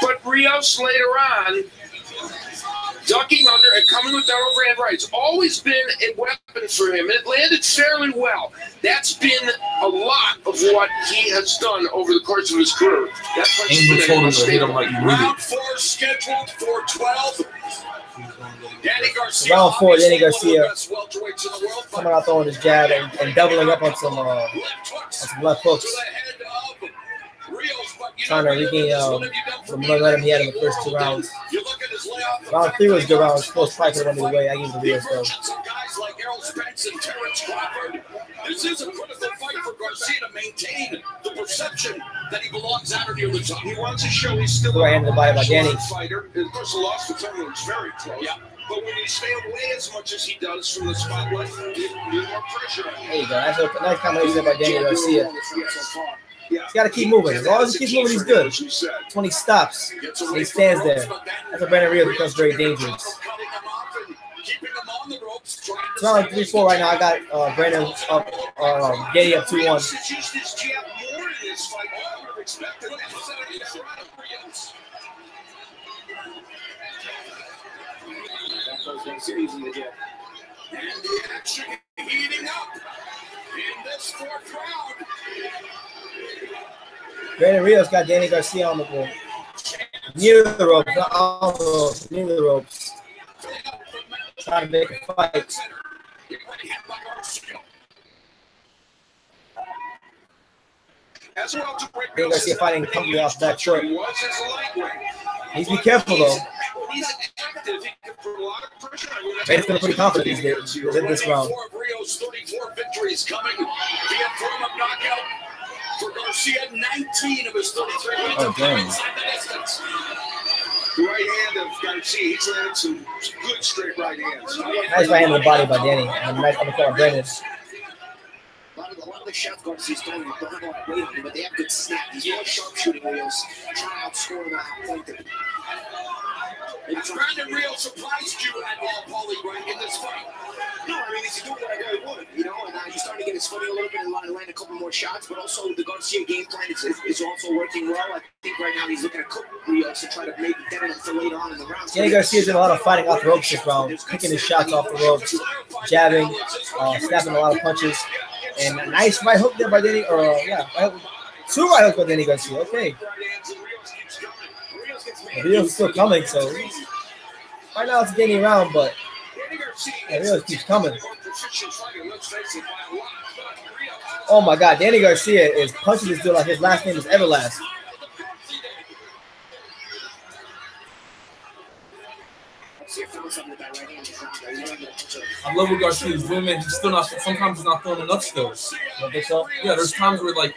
But Rios later on, ducking under and coming with that overhand right. It's always been a weapon for him. It landed fairly well. That's been a lot of what he has done over the course of his career. That punch has been round 4 scheduled for 12. Danny Garcia, Round 4, Danny Garcia coming out throwing his jab and doubling up on some left hooks. Trying to regain the momentum he had in the first 2 rounds. Round 3 was a good round. Close fight could have went either way. I give it to Rios though. This is a critical fight for Garcia to maintain the perception that he belongs out or near the top. He wants to show he's still a fighter. Of course, the loss to Turner was very close. Yeah. But when you stay away as much as he does from the spotlight, you need more pressure. There you go. That's a nice combination by Danny Garcia. He's got to keep moving. As long as he keeps moving, he's good. That's when he stops. And he stands there. That's when Brandon Rios becomes very dangerous. It's round 3-4 right now. I got Brandon up, Getty up 2-1. And the action heating up in this 4th round. Brandon Rios got Danny Garcia on the board. Near the ropes, not on the ropes, near the ropes. Trying to make a fight. Danny Garcia fighting comfortably off that short. Needs to be careful though. Brandon's going to pretty confident these days in this round. Rios 34 victories coming via form of knockout for Garcia. 19 of his 33 wins have come inside the distance. Right hand of Garcia. He's landed some good straight right hands. Nice right hand to the body by Danny. And nice on the corner, Brandon. A lot of the shots Garcia's throwing don't have a lot of weight on them, but they have good snap. These more sharpshooting Rios trying to outscore them outpointed. Brandon Rios surprised you at all, Paulie, right, in this fight? No, I mean, he's doing what I really wanted, you know, and he's starting to get his footing a little bit and land a couple more shots, but also the Garcia game plan is also working well. I think right now he's looking to cook Rios to try to maybe get him for later on in the round. Danny Garcia's doing a lot of fighting off the ropes this round, picking his shots off the ropes, jabbing, snapping a lot of punches, and a nice right hook there by Danny, right hook, 2 right hooks by Danny Garcia, okay. Rios is still coming, so right now it's a Danny round, but Rios keeps coming. Oh my God, Danny Garcia is punching this dude like his last name is Everlast. I love what Garcia's doing, man. He's still not. Sometimes he's not throwing enough still. You think so? Yeah, there's times where like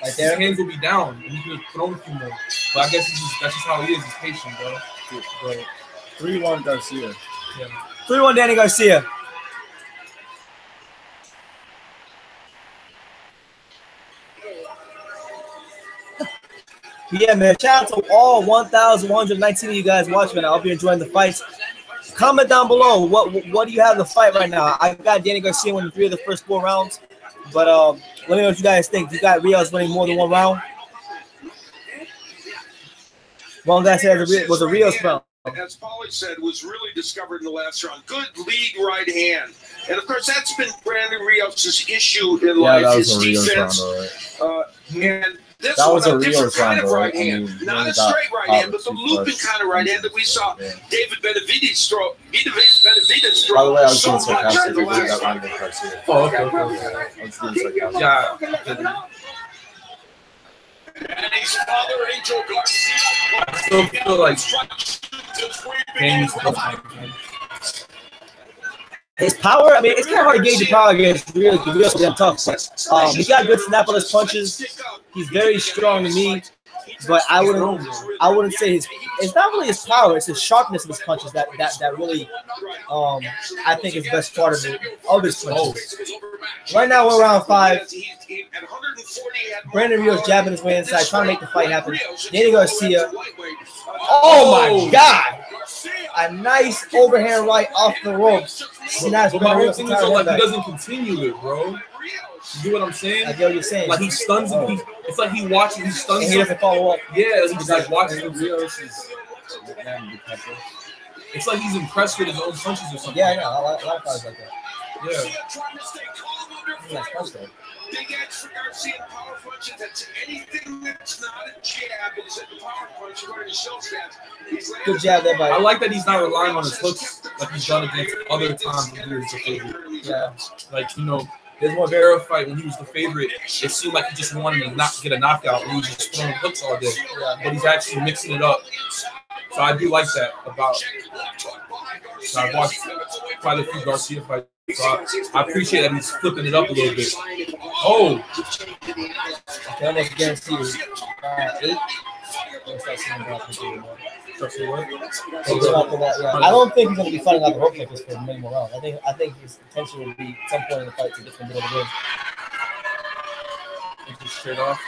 his hands will be down and he can throw a few more. But I guess that's just how he is. He's patient, bro. But 3-1 Garcia. Yeah. 3-1 Danny Garcia. Yeah, man. Shout out to all 1,119 of you guys watching. I hope you're enjoying the fights. Comment down below. What do you have in the fight right now? I got Danny Garcia winning 3 of the first 4 rounds. But let me know what you guys think. You got Rios winning more than 1 round? One guy said it was a Rios round. As Paulie said, was really discovered in the last round. Good lead right hand. And, of course, that's been Brandon Rios' issue in life, his defense. And That was a Rios round, bro. right hand. Not a straight right hand, but the looping kind of right hand that we saw David Benavidez throw. Benavidez throw. By the way, I was so being sarcastic. much. That round against Garcia. Oh, okay. I was being sarcastic. Yeah. And his father, Angel Garcia. I still feel like Danny's his power, I mean, it's kind of hard to gauge the power against Rios. Rios is damn tough. He's got good snap on his punches. He's very strong to me, but I wouldn't say it's not really his power. It's his sharpness of his punches that really, I think is the best part of his punches. Right now we're round 5. Brandon Rios jabbing his way inside, trying to make the fight happen. Danny Garcia. Oh my God! A nice overhand right off the ropes. But my whole thing is like he doesn't continue it, bro. You get what I'm saying? I get what you're saying. Like he stuns him. It's like he watches. He stuns him. He doesn't follow up. Yeah, he's like watching him. It's like he's impressed with his own punches or something. Yeah, I know. A lot of fighters like that. Yeah. Big edge for Garcia power punches. That's anything that's not a jab is a power punch right in shell stance. Good jab there, buddy. I like that he's not relying on his hooks like he's done against other times when he was the favorite. Yeah. Like, there's one Vera fight when he was the favorite. It seemed like he just wanted to not get a knockout and he was just throwing hooks all day. But he's actually mixing it up. So I do like that about. So I've watched quite a few Garcia fights. So I appreciate that he's flipping it up a little bit. Oh! Okay, almost guaranteed. 8. I don't think he's going to be fighting out the rope like this for many more rounds. I think his intention would be at some point in the fight to get from the middle of the ring. Just straight off.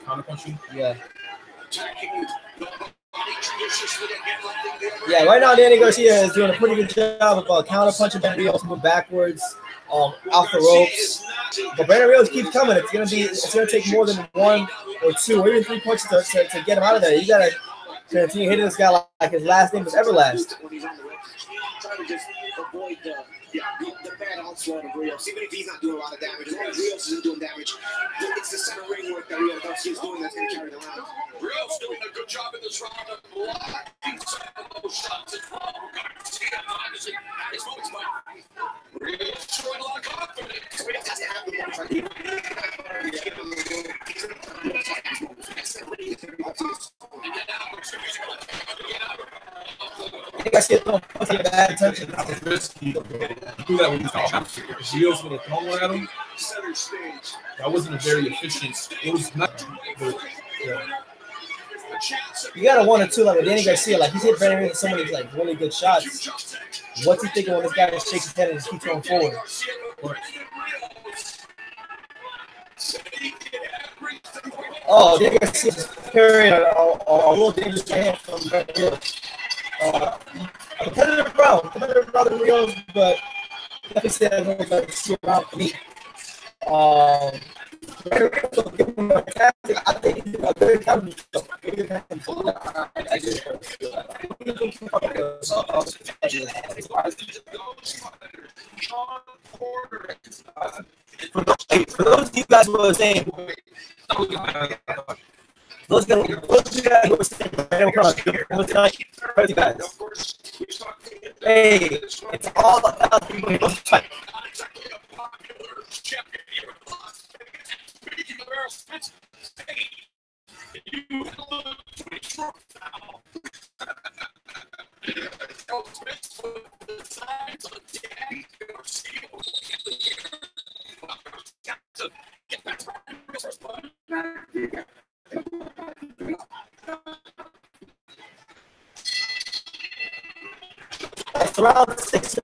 Counter punching. Yeah. Yeah, right now Danny Garcia is doing a pretty good job of counter punching Benavidez, move backwards, off the ropes. But Benavidez keeps coming. It's gonna take more than 1 or 2 or even 3 punches to get him out of there. You gotta continue hitting this guy like his last name was Everlast. Trying to just avoid the bad onslaught of Rios. Even if he's not doing a lot of damage, as long as Rios isn't doing damage, it's the center ring work that Rios Garcia is doing that's going to carry it around. Rios doing a good job in this round of blocking some of those shots as well. Garcia, obviously, at his moments, but Rios showing a lot of confidence. Rios has to have the one trying I think I see a bad attention. It's risky. Do that when he's out. If Rios would have thrown one at him, that wasn't a very efficient. It was not. Yeah. You got a 1 or 2 like with Danny Garcia. Like he's hit Benavidez with so many like really good shots. What's he thinking when this guy just shakes his head and just keeps going forward? Oh, Danny Garcia just carried a little dangerous hand from Benavidez. A competitive round in Rios, but definitely said I was like see around for me. I think he's a very talented for those of you guys who are saying, those guys who are saying, hey, it's all about people who don't fight. That's round 6.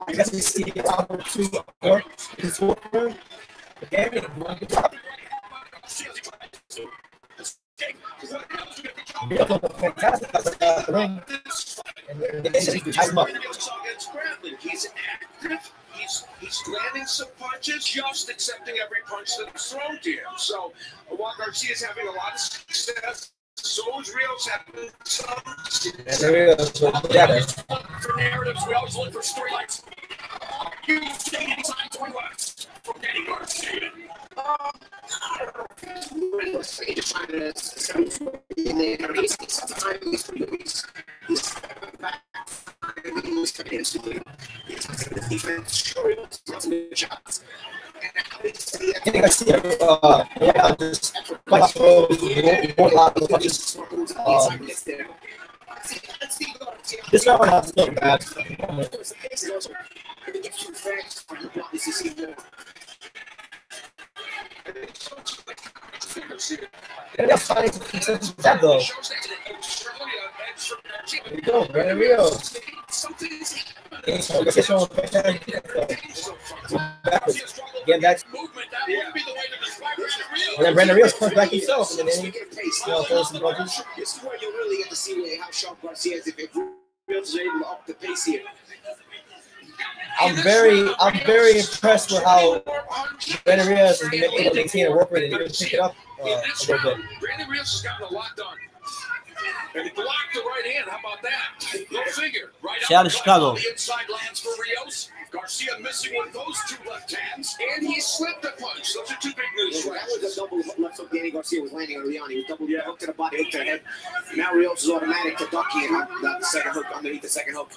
I guess we see it on 2 or 4. Fantastic ring. And he's active. He's He's landing some punches, just accepting every punch that's thrown to him. So while Garcia is having a lot of success, so is Rios having some success. For narratives, we always look for storylines. You say anytime 20 bucks from Danny Garcia. This one has not bad. That's fine. That though. There you go, Brandon Rios. Get back. And then Brandon Rios comes back himself, and then he throws some punches. This is where you really get to see how sharp Garcia is if Rios is able to up the pace here. I'm very impressed with how Brandon Rios has been able to maintain a work rate and even pick it up a little bit. Brandon Rios has gotten a lot done. And he blocked the right hand. How about that? Go figure. Right Shout out to Chicago. The inside lands for Rios. Garcia missing with those two left hands, and he slipped a punch. Those are two big news. That was a double left hook Danny Garcia was landing early on. He was double hook to the body, hook to the head. Now Rios is automatic to ducky and the second hook underneath the second hook.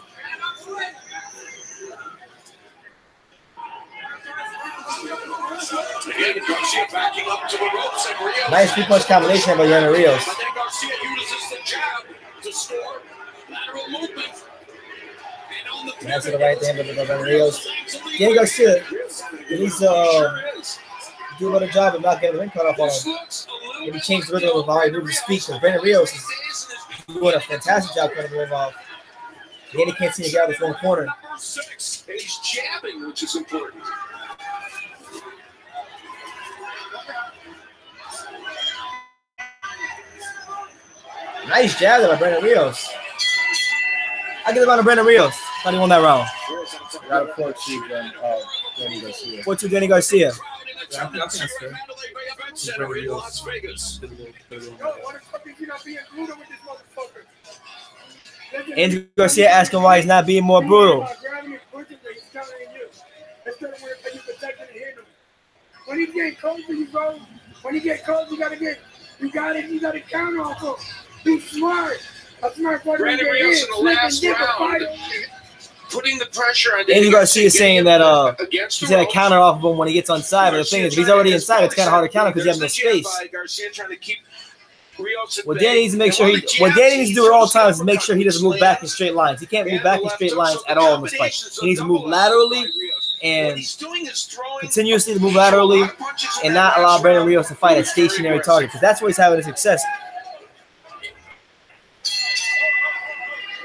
Again, Garcia backing up to the ropes, and Rios. Nice three-punch combination by Brandon Rios. But then Garcia uses the jab to score lateral movement. That's the right hand by Brandon Rios. Danny Garcia, he needs to do a better job of not getting the ring cut off on him. Maybe change the rhythm of how he moves his feet. Because Brandon Rios is doing a fantastic job cutting the ring off. Danny can't seem to get out of this one corner. Number 6, and he's jabbing, which is important. Nice jab there by Brandon Rios. I give it on to Brandon Rios. Thought he won that round. I got a 4-2 then Danny Garcia. 4-2 Danny Garcia. Yeah, that's fair. Las Vegas. Andrew Garcia asking why he's not being more brutal. When he get cold for you, bro. When he get cold, you gotta counter off him. Be smart. A smart fighter. Brandon Rios in the last round, putting the pressure on Andrew Garcia is saying that he's gonna counter off of him when he gets inside. But the thing is, if he's already inside, it's kind of hard to counter because you have no space. What Danny needs to make sure what Danny needs to do at all times is make sure he doesn't move back in straight lines. He can't move back in straight lines at all in this fight. He needs to move laterally and continuously to move laterally and not allow Brandon Rios to fight at stationary target because that's where he's having his success.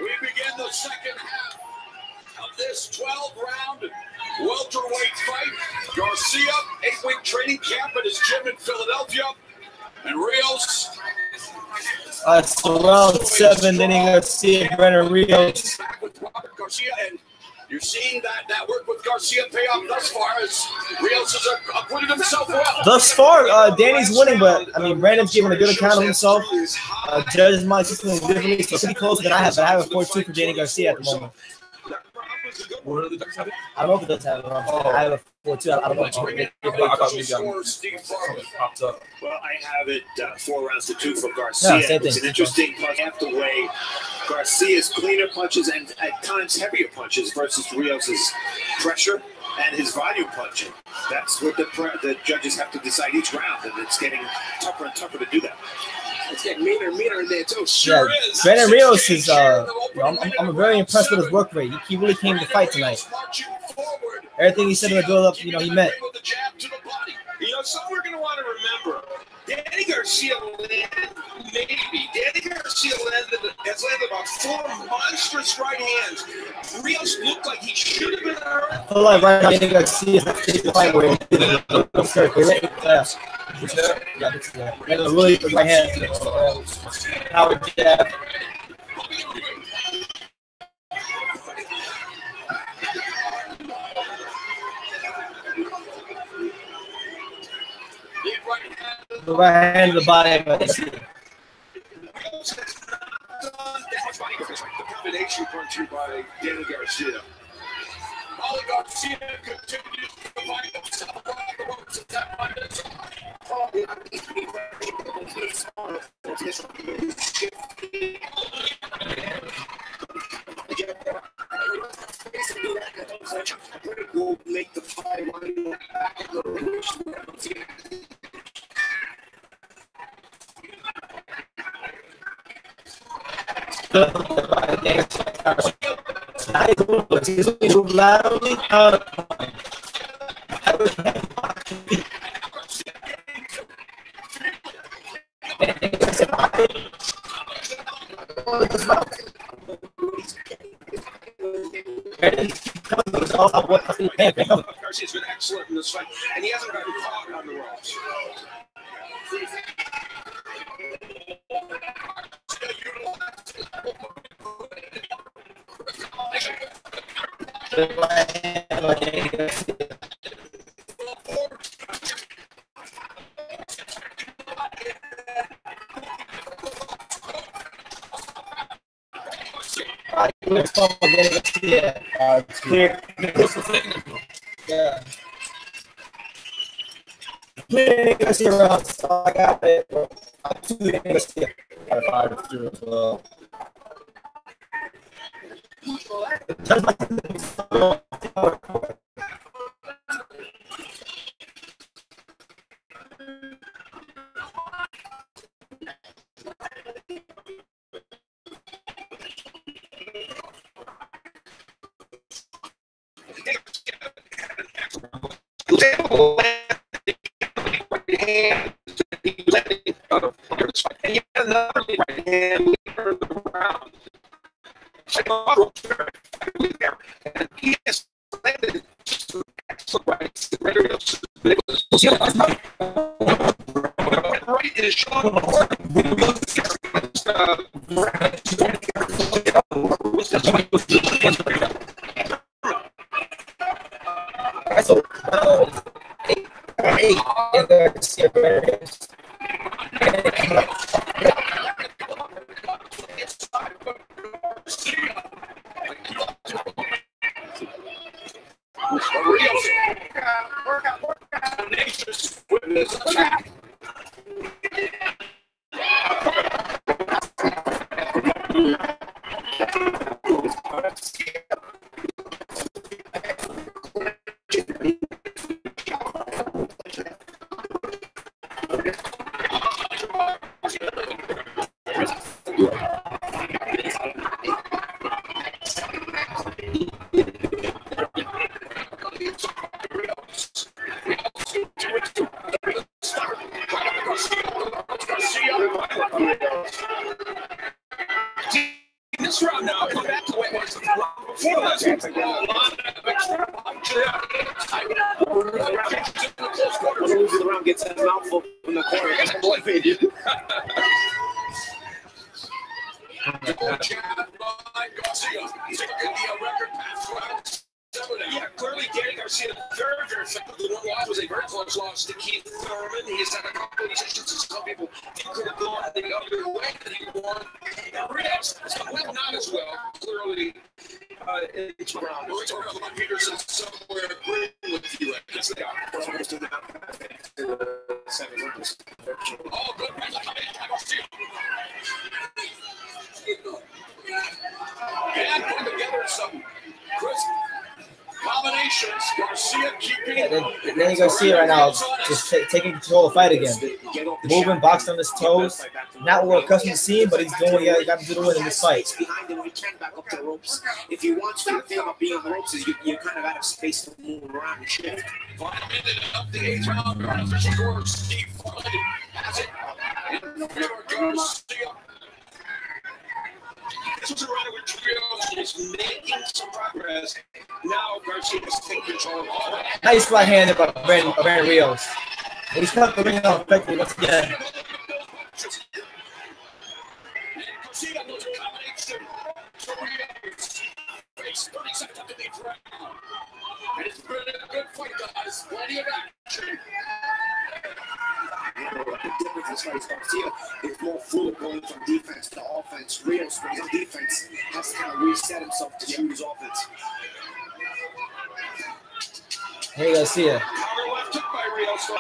We begin the second half of this 12-round welterweight fight. Garcia, 8-week training camp at his gym in Philadelphia. And Rios. So round 7, Danny Garcia, Brandon Rios. Back with Robert Garcia, and you're seeing that work with Garcia pay off thus far as Rios has acquitted himself well. Thus far, Danny's winning, but I mean Brandon's giving a good account of himself. Judges might see something differently, so pretty close than I have. But I have a 4-2 for Danny Garcia at the moment. I don't know if it does have it. I have a 4-2. I don't know. Well, I have it 4 rounds to 2 for Garcia. Yeah, same thing. It's an interesting punch. You have to weigh Garcia's cleaner punches and at times heavier punches versus Rios's pressure and his volume punching. That's what the judges have to decide each round, and it's getting tougher and tougher to do that. It's getting meaner and meaner in there too. Brandon Rios is. I'm very impressed with his work rate. He really came to fight tonight. Everything he said in the build-up, he meant. You know, something we're going to want to remember. Danny Garcia has landed about 4 monstrous right hands. Rios looked like he should have been hurt. I feel like right now Danny Garcia is the fight where a really good right hand. Power jab. The right hand to the body. The combination punch here by Danny Garcia. Ollie Garcia continues to find himself on the ropes at that point in time. Will make the fight Garcia's been excellent in this fight, and he hasn't gotten caught on the ropes. Yeah. Garcia around, so I got it. I'm 2 Garcia. I 5-2 as well. And you had another right hand around. And he has landed just right in his shoulder. Rios dominations with this attack. This round now, come back to what was before this. The round gets a mouthful from the corner. Yeah, clearly Danny Garcia, very effective. The one loss was a very close loss to Keith Thurman. He's had a couple of decisions that some people think could have gone the other way, that he won. Rios went not as well, clearly. In each round. We're talking about Peterson somewhere agreeing with you. Yes, they are. Oh, good. And putting together some crisp combinations. Garcia keeping. Then Garcia right now just taking control of the fight again. Moving, boxing on his toes. Not what we're accustomed to seeing, but he's doing what he got to do to win in this fight. Behind him, he can back up the ropes. If you want to, the thing about being on the ropes is you kind of out of space to move around and shift. Final minute of the 8th round. Artificial score, Steve Floyd has it. In favor Garcia. This was a round in which Rios was making some progress. Now Garcia is taking control of all that. Nice right hand by Brandon Rios. He's cut the ring out effectively once again. Garcia was a combination for Rios. 30 seconds after the 8th round. And it's been a good fight, guys. Plenty of action. this fight is Garcia is more fluid going from defense to offense. Rios, when he's on defense, has to kind of reset himself to shoot his offense. Hey, Garcia. Counter left hook by Rios.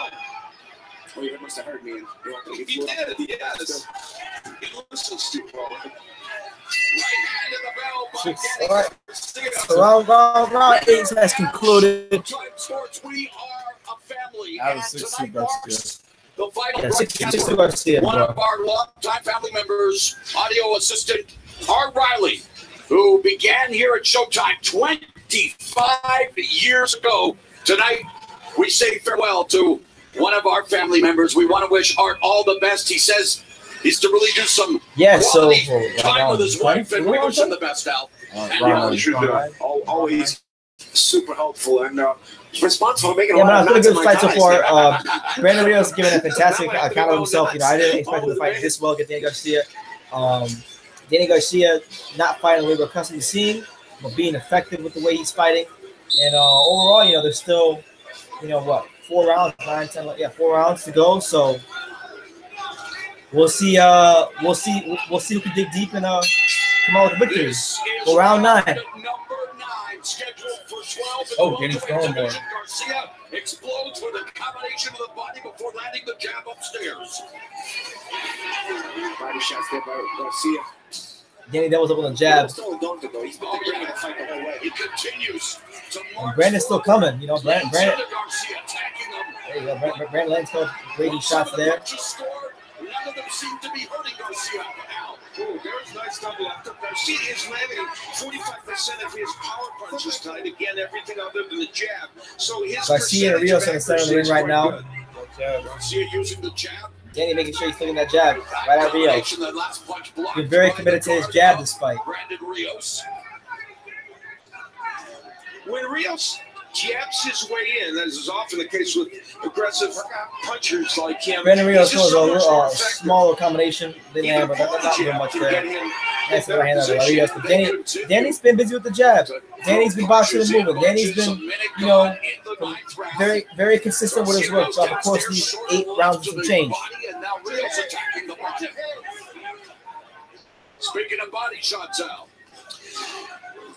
Oh, you must have heard me. He did, yes. He listens to all of it. All right. So round 8 has concluded. I was 6-2 Garcia. The final Yeah, 6-2 Garcia, one bro. of our longtime family members, audio assistant Art Riley, who began here at Showtime 25 years ago. Tonight, we say farewell to one of our family members. We want to wish Art all the best. He says he's to really do some quality time with his wife, and we wish him the best, Al. Always super helpful and responsible for making a Yeah, lot man, of it's been a good knots fight in so my far. ties. Brandon Rios has given a fantastic account of himself. You know, I didn't expect him to fight this well against Danny Garcia. Danny Garcia not fighting the way we're accustomed to seeing, but being effective with the way he's fighting. And overall, you know, there's still, you know, what, 4 rounds, 9, 10, yeah, 4 rounds to go. So we'll see. We'll see who can dig deep and come out with a victory. For round 9. Oh, Danny's throwing more. Garcia explodes with a combination of the body before landing the jab upstairs. Body shots there by Garcia. Danny doubles up on the jab. He continues to And Brandon's still coming. You know, Brandon lands great shots there. None of them seem to be hurting Garcia. Oh, there's nice double left. Garcia is landing 45% of his power punches tonight. Again, everything other than the jab. So his Garcia and Rios in the center of the ring right now. Garcia using the jab. Danny making sure he's throwing that jab right at Rios. He's very committed to his jab this fight. Brandon Rios. When Rios jabs his way in, as is often the case with aggressive punchers like him, Brandon Rios he's just throws so much more a effective. smaller combination than land, but that's not doing much there. Nice right hand of Rios. But Danny's been busy with the jab. Danny's been boxing and moving. Danny's been, you know, very, very consistent with his work. So of course, these 8 rounds of change. And now Rios attacking the body. Speaking of body shots, Al,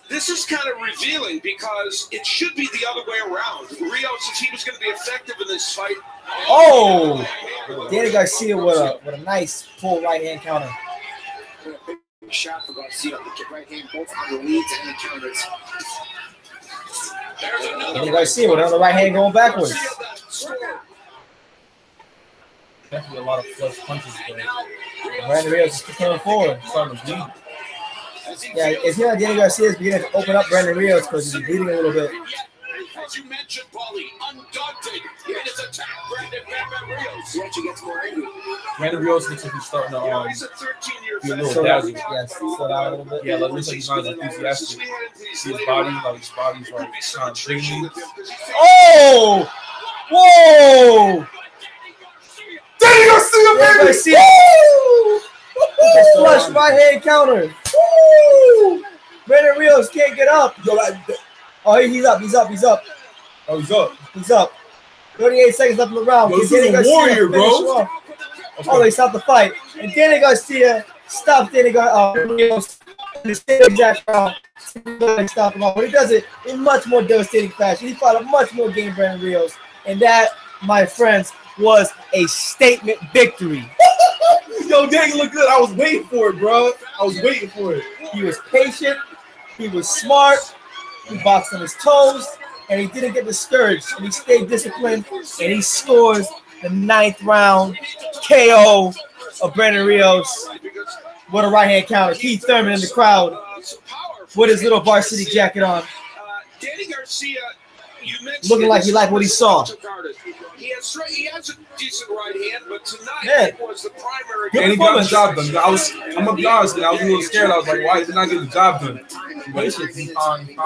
this is kind of revealing because it should be the other way around. Rios, if he was going to be effective in this fight. Oh! Danny Garcia with a nice full right hand counter. Big shot for Garcia. The right hand both on the leads and the counters. Danny Garcia with another right hand going backwards. Definitely a lot of flush punches there. Brandon Rios is coming forward. Starting to bleed. Yeah, it's not Danny Garcia is beginning to open up Brandon Rios because he's bleeding a little bit. As you mentioned, Paulie, undaunted in his attack, Brandon Rios. He actually gets more angry. Brandon Rios looks like he's starting to He's a 13-year be a little So dazzled. yes, slow down a little bit. Yeah, like looks like he's not as enthusiastic. See his body, like his body's like kind of shrinking. Oh! Whoa! Danny Garcia, Danny Garcia! Woo! That flush right hand counter. Woo! Brandon Rios can't get up. Oh, he's up. He's up. He's up. Oh, he's up. He's up. 38 seconds left in the round. Yo, this is a warrior, bro. Oh, they stopped the fight. And Danny Garcia stopped Danny Rios in the same exact round. Stop him off. But he does it in much more devastating fashion. He fought a much more game Brandon Rios. And that, my friends, was a statement victory. Yo, Danny looked good. I was waiting for it, bro. I was waiting for it. He was patient. He was smart. He boxed on his toes. And he didn't get discouraged. And he stayed disciplined. And he scores the 9th round KO of Brandon Rios with a right-hand counter. Keith Thurman in the crowd with his little varsity jacket on. Danny Garcia, you mentioned looking like he liked what he saw. He has a decent right hand, but tonight it was the primary. Danny got the job done. I'm gonna be honest, I was a little scared. I was like, why did he not get the job done? Patience, he found it.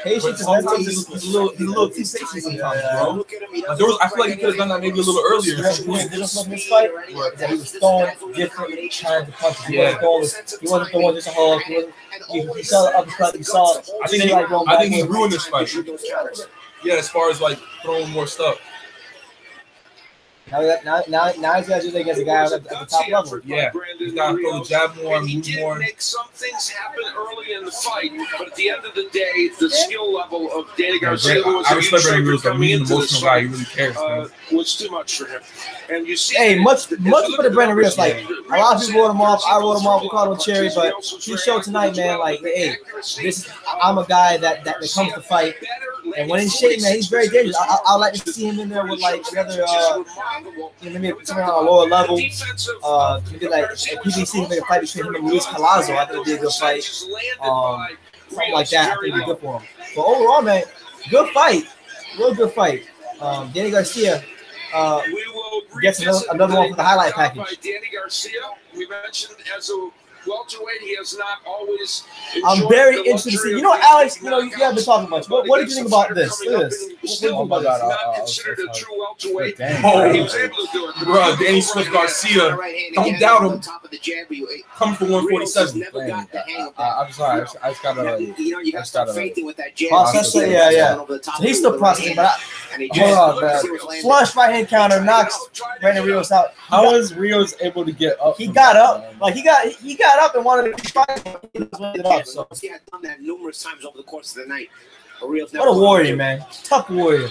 Patience, sometimes he's a little too patient sometimes, bro. I feel like he could have done that maybe a little earlier. The difference in this fight is that he was throwing different kinds of punches. He wasn't throwing just a hug. You saw the uppercut. You saw. I think he ruined this fight. Yeah, as far as like throwing more stuff. Now he's got to do it against a guy at the top level. Yeah, he's got to throw the jab more, and he move did more. make some things happen early in the fight, but at the end of the day, the skill level of Danny Garcia, who was I a respect huge favorite Rios. coming He's an into this emotional guy. He fight, really cares, man. was too much for him. And you see, Hey, much for the Brandon Rios. Like, a lot of people wrote him off. I wrote him off with Ricardo Cherry, but he showed tonight, man, like, hey, I'm a guy that comes to fight. And when he's shaking, man, he's very dangerous. I like to see him in there with, like, another, maybe something on a lower level. Maybe like PBC, maybe a fight between him and Luis Palazzo. I think it'd be a good fight. Something like that. I think it'd be good for him. But overall, man, good fight. Real good fight. Danny Garcia gets another one for the highlight package. Danny Garcia, we mentioned as a welterweight, he has not always. I'm very interested to see. You know, Alex, you haven't been talking much. What did you think about this? Look at this. Oh my God! Not considered a true welterweight. He was able to do it. Bro, Danny Swift Garcia, don't doubt him. Come for 147. I'm sorry. I just gotta. You got to start fainting with that jab. Yeah. He's still processing, but hold on, man. Flush right hand counter knocks Brandon Rios out. How was Rios able to get up? He got up. Like he got up and wanted to try it up. So he had done that numerous times over the course of the night. What a warrior, man. Tough warrior.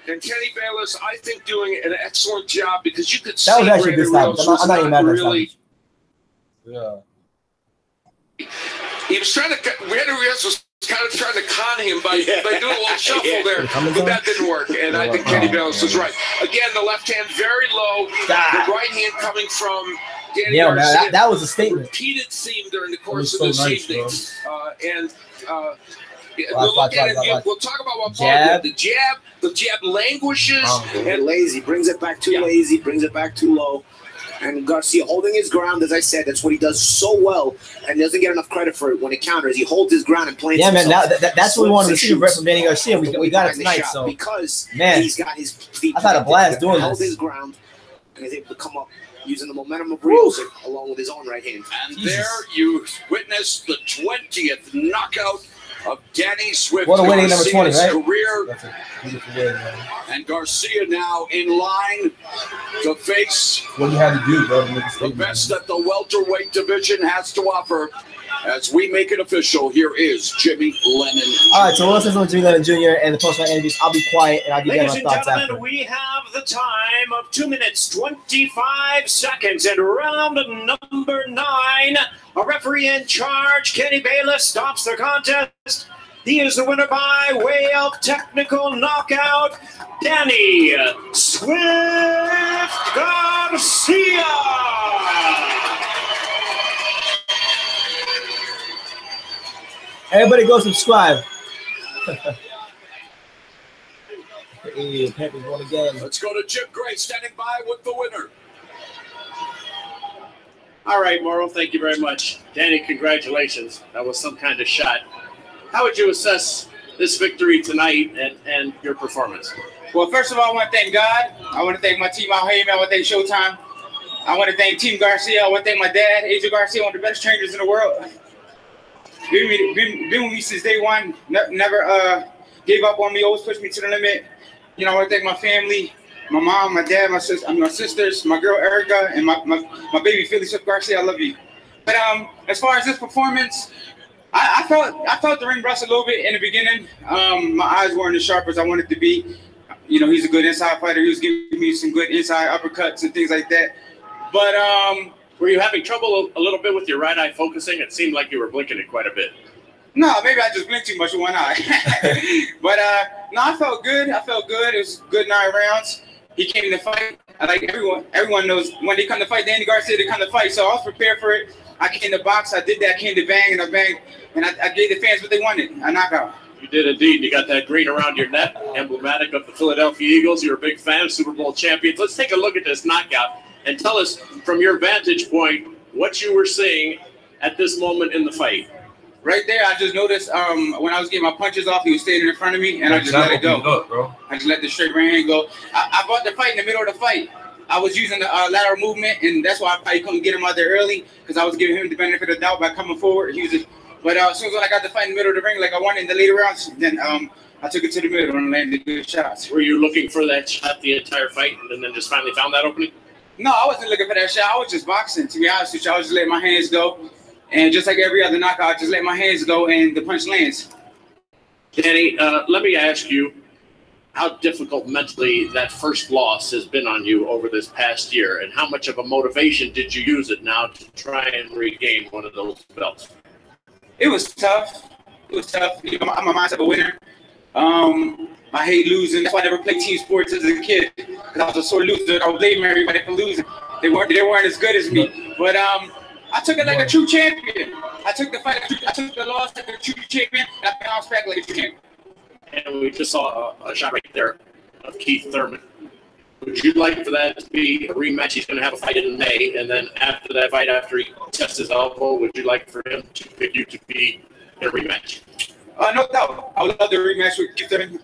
And Kenny Bayless, I think, doing an excellent job because you could see that was actually good time. I'm not even mad at that. Yeah. He was trying to. Randy Rios was kind of trying to con him by doing a little shuffle there, but that didn't work. And I think Kenny Bayless was right. Again, the left hand very low, the right hand coming from Danny Garcia. Man, that was a statement. Repeated theme during the course of this evening, we'll talk about what Paul did. The jab languishes and lazy, brings it back too lazy, brings it back too low. And Garcia holding his ground, as I said, that's what he does so well, and doesn't get enough credit for it when it counters. He holds his ground and plants. Yeah, man, that's what we wanted to see from Danny Garcia. We got it tonight, so because man, he's got his feet. I've had a blast doing held this. his ground and is able to come up using the momentum of Rios along with his own right hand. And there you witness the 20th knockout of Danny Swift. What a winning number 20, right? Career. That's a beautiful win, man. And Garcia now in line to face what you had to do, bro, the best that the welterweight division has to offer. As we make it official, here is Jimmy Lennon. All right, so let's listen to Jimmy Lennon Jr. and the post-fight interviews. I'll be quiet and I'll give you my thoughts after. Ladies and gentlemen, we have the time of 2 minutes, 25 seconds, and round number 9. A referee in charge, Kenny Bayless, stops the contest. He is the winner by way of technical knockout, Danny Swift Garcia. Everybody go subscribe. Hey, Panthers won again. Let's go to Jim Gray standing by with the winner. All right, Morrow, thank you very much. Danny, congratulations. That was some kind of shot. How would you assess this victory tonight and your performance? Well, first of all, I want to thank God. I want to thank my team out here, man. I want to thank Showtime. I want to thank Team Garcia. I want to thank my dad, Adrian Garcia, one of the best trainers in the world. Been with me since day one. Never gave up on me. Always pushed me to the limit. You know, I want to thank my family, my mom, my dad, my sisters, my girl Erica, and my baby Philly Swift Garcia. I love you. But as far as this performance, I felt the ring rust a little bit in the beginning. My eyes weren't as sharp as I wanted to be. You know, he's a good inside fighter. He was giving me some good inside uppercuts and things like that. But were you having trouble a little bit with your right eye focusing? It seemed like you were blinking it quite a bit. No, maybe I just blinked too much with one eye. But no, I felt good. It was good 9 rounds. He came to fight. Like everyone knows when they come to fight Danny Garcia, they come to fight. So I was prepared for it. I came to box. I did that. I came to bang, and I banged. And I gave the fans what they wanted, a knockout. You did indeed. You got that green around your neck, emblematic of the Philadelphia Eagles. You're a big fan of Super Bowl champions. Let's take a look at this knockout and tell us from your vantage point what you were seeing at this moment in the fight. Right there, I just noticed when I was getting my punches off, he was standing in front of me, and I just let it go. I just let the straight right hand go. I brought the fight in the middle of the fight. I was using the lateral movement, and that's why I probably couldn't get him out there early, because I was giving him the benefit of the doubt by coming forward. But as soon as I got the fight in the middle of the ring, like I wanted in the later rounds, then I took it to the middle and landed good shots. Were you looking for that shot the entire fight and then just finally found that opening? No, I wasn't looking for that shot. I was just boxing, to be honest with you. I was just letting my hands go. And just like every other knockout, I just let my hands go and the punch lands. Danny, let me ask you how difficult mentally that first loss has been on you over this past year, and how much of a motivation did you use it now to try and regain one of those belts? It was tough. It was tough. You know, I'm a mindset of a winner. I hate losing. That's why I never played team sports as a kid, because I was a sore loser. I was blaming everybody for losing. They weren't as good as me. But I took it like a true champion. I took the fight. I took the loss like a true champion, and I bounced back like a true champion. And we just saw a shot right there of Keith Thurman. Would you like for that to be a rematch? He's going to have a fight in May, and then after that fight, after he tests his elbow, would you like for him to pick you to be in a rematch? No doubt. I would love the rematch with Keith Thurman.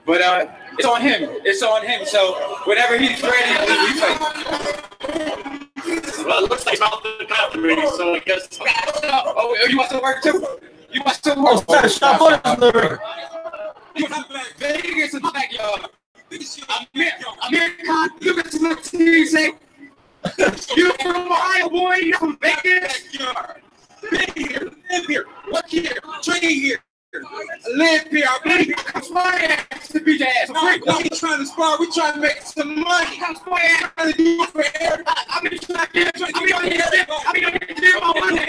But it's on him. It's on him. So whenever he's ready, we fight. Well, it looks like mouth the compliment, so I guess. Oh, you want to work too? You want to work? Vegas in the backyard. Amir Khan, look at the team say, you're from Ohio, boy. You're from Vegas. Been here, live here, work here, train here. Live here, I believe it. Come my ass to beat your ass. We ain't trying to spar, we trying to make some money. Come my ass, trying to do it for everybody. I mean, trying to get it. I mean, on here, do my money.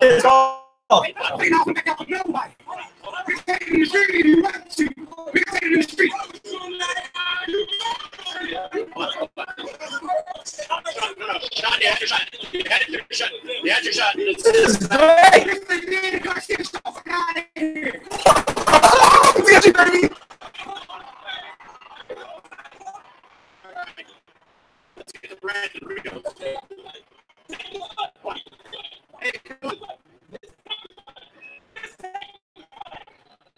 It's all. We not back up nobody. We can take it in the street if you want to. We can take it in the street. You had your shot. This is great. Garcia, stop out of here. Let's get the brand and Rios. Hey,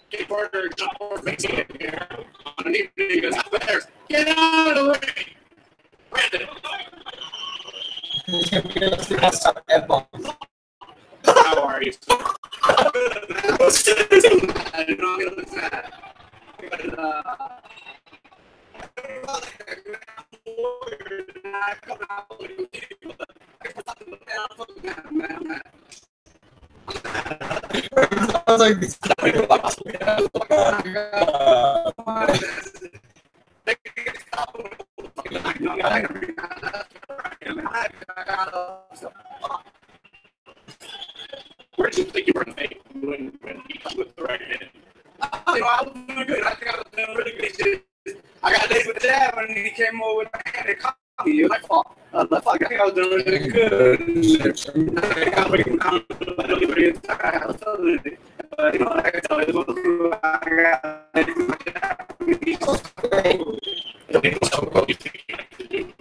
Get Parker, John Ford, mixing it here. Underneath the better. Get out of the way. Brandon. How are you? I did not get that. I was like, Where do you think you were when he was with the right hand? I was doing good. I think I was doing really good. I got laid with the jab and he came over with my hand and caught me. It was my fault. I think I was doing really good. You know, I can tell you what you think you have to do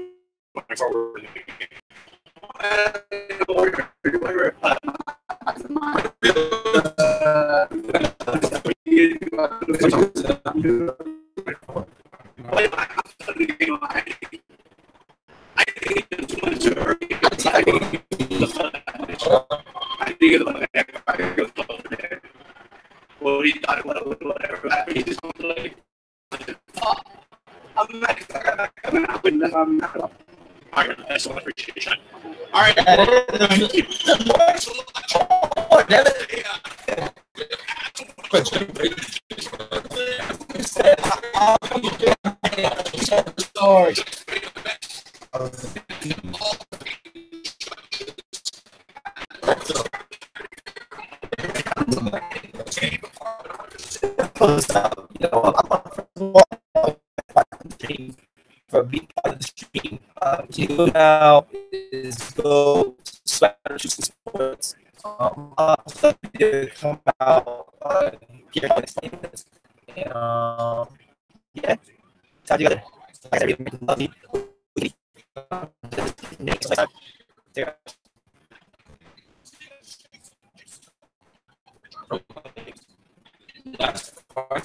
going forward? Well, he thought it was whatever. He just was like, I'm not coming out with that. I'm not. All right, I so appreciate it. All right. For being part of the stream, you now is go Sweater Sports. Come out, get my statements, and yeah, talk together. Love you. Last part.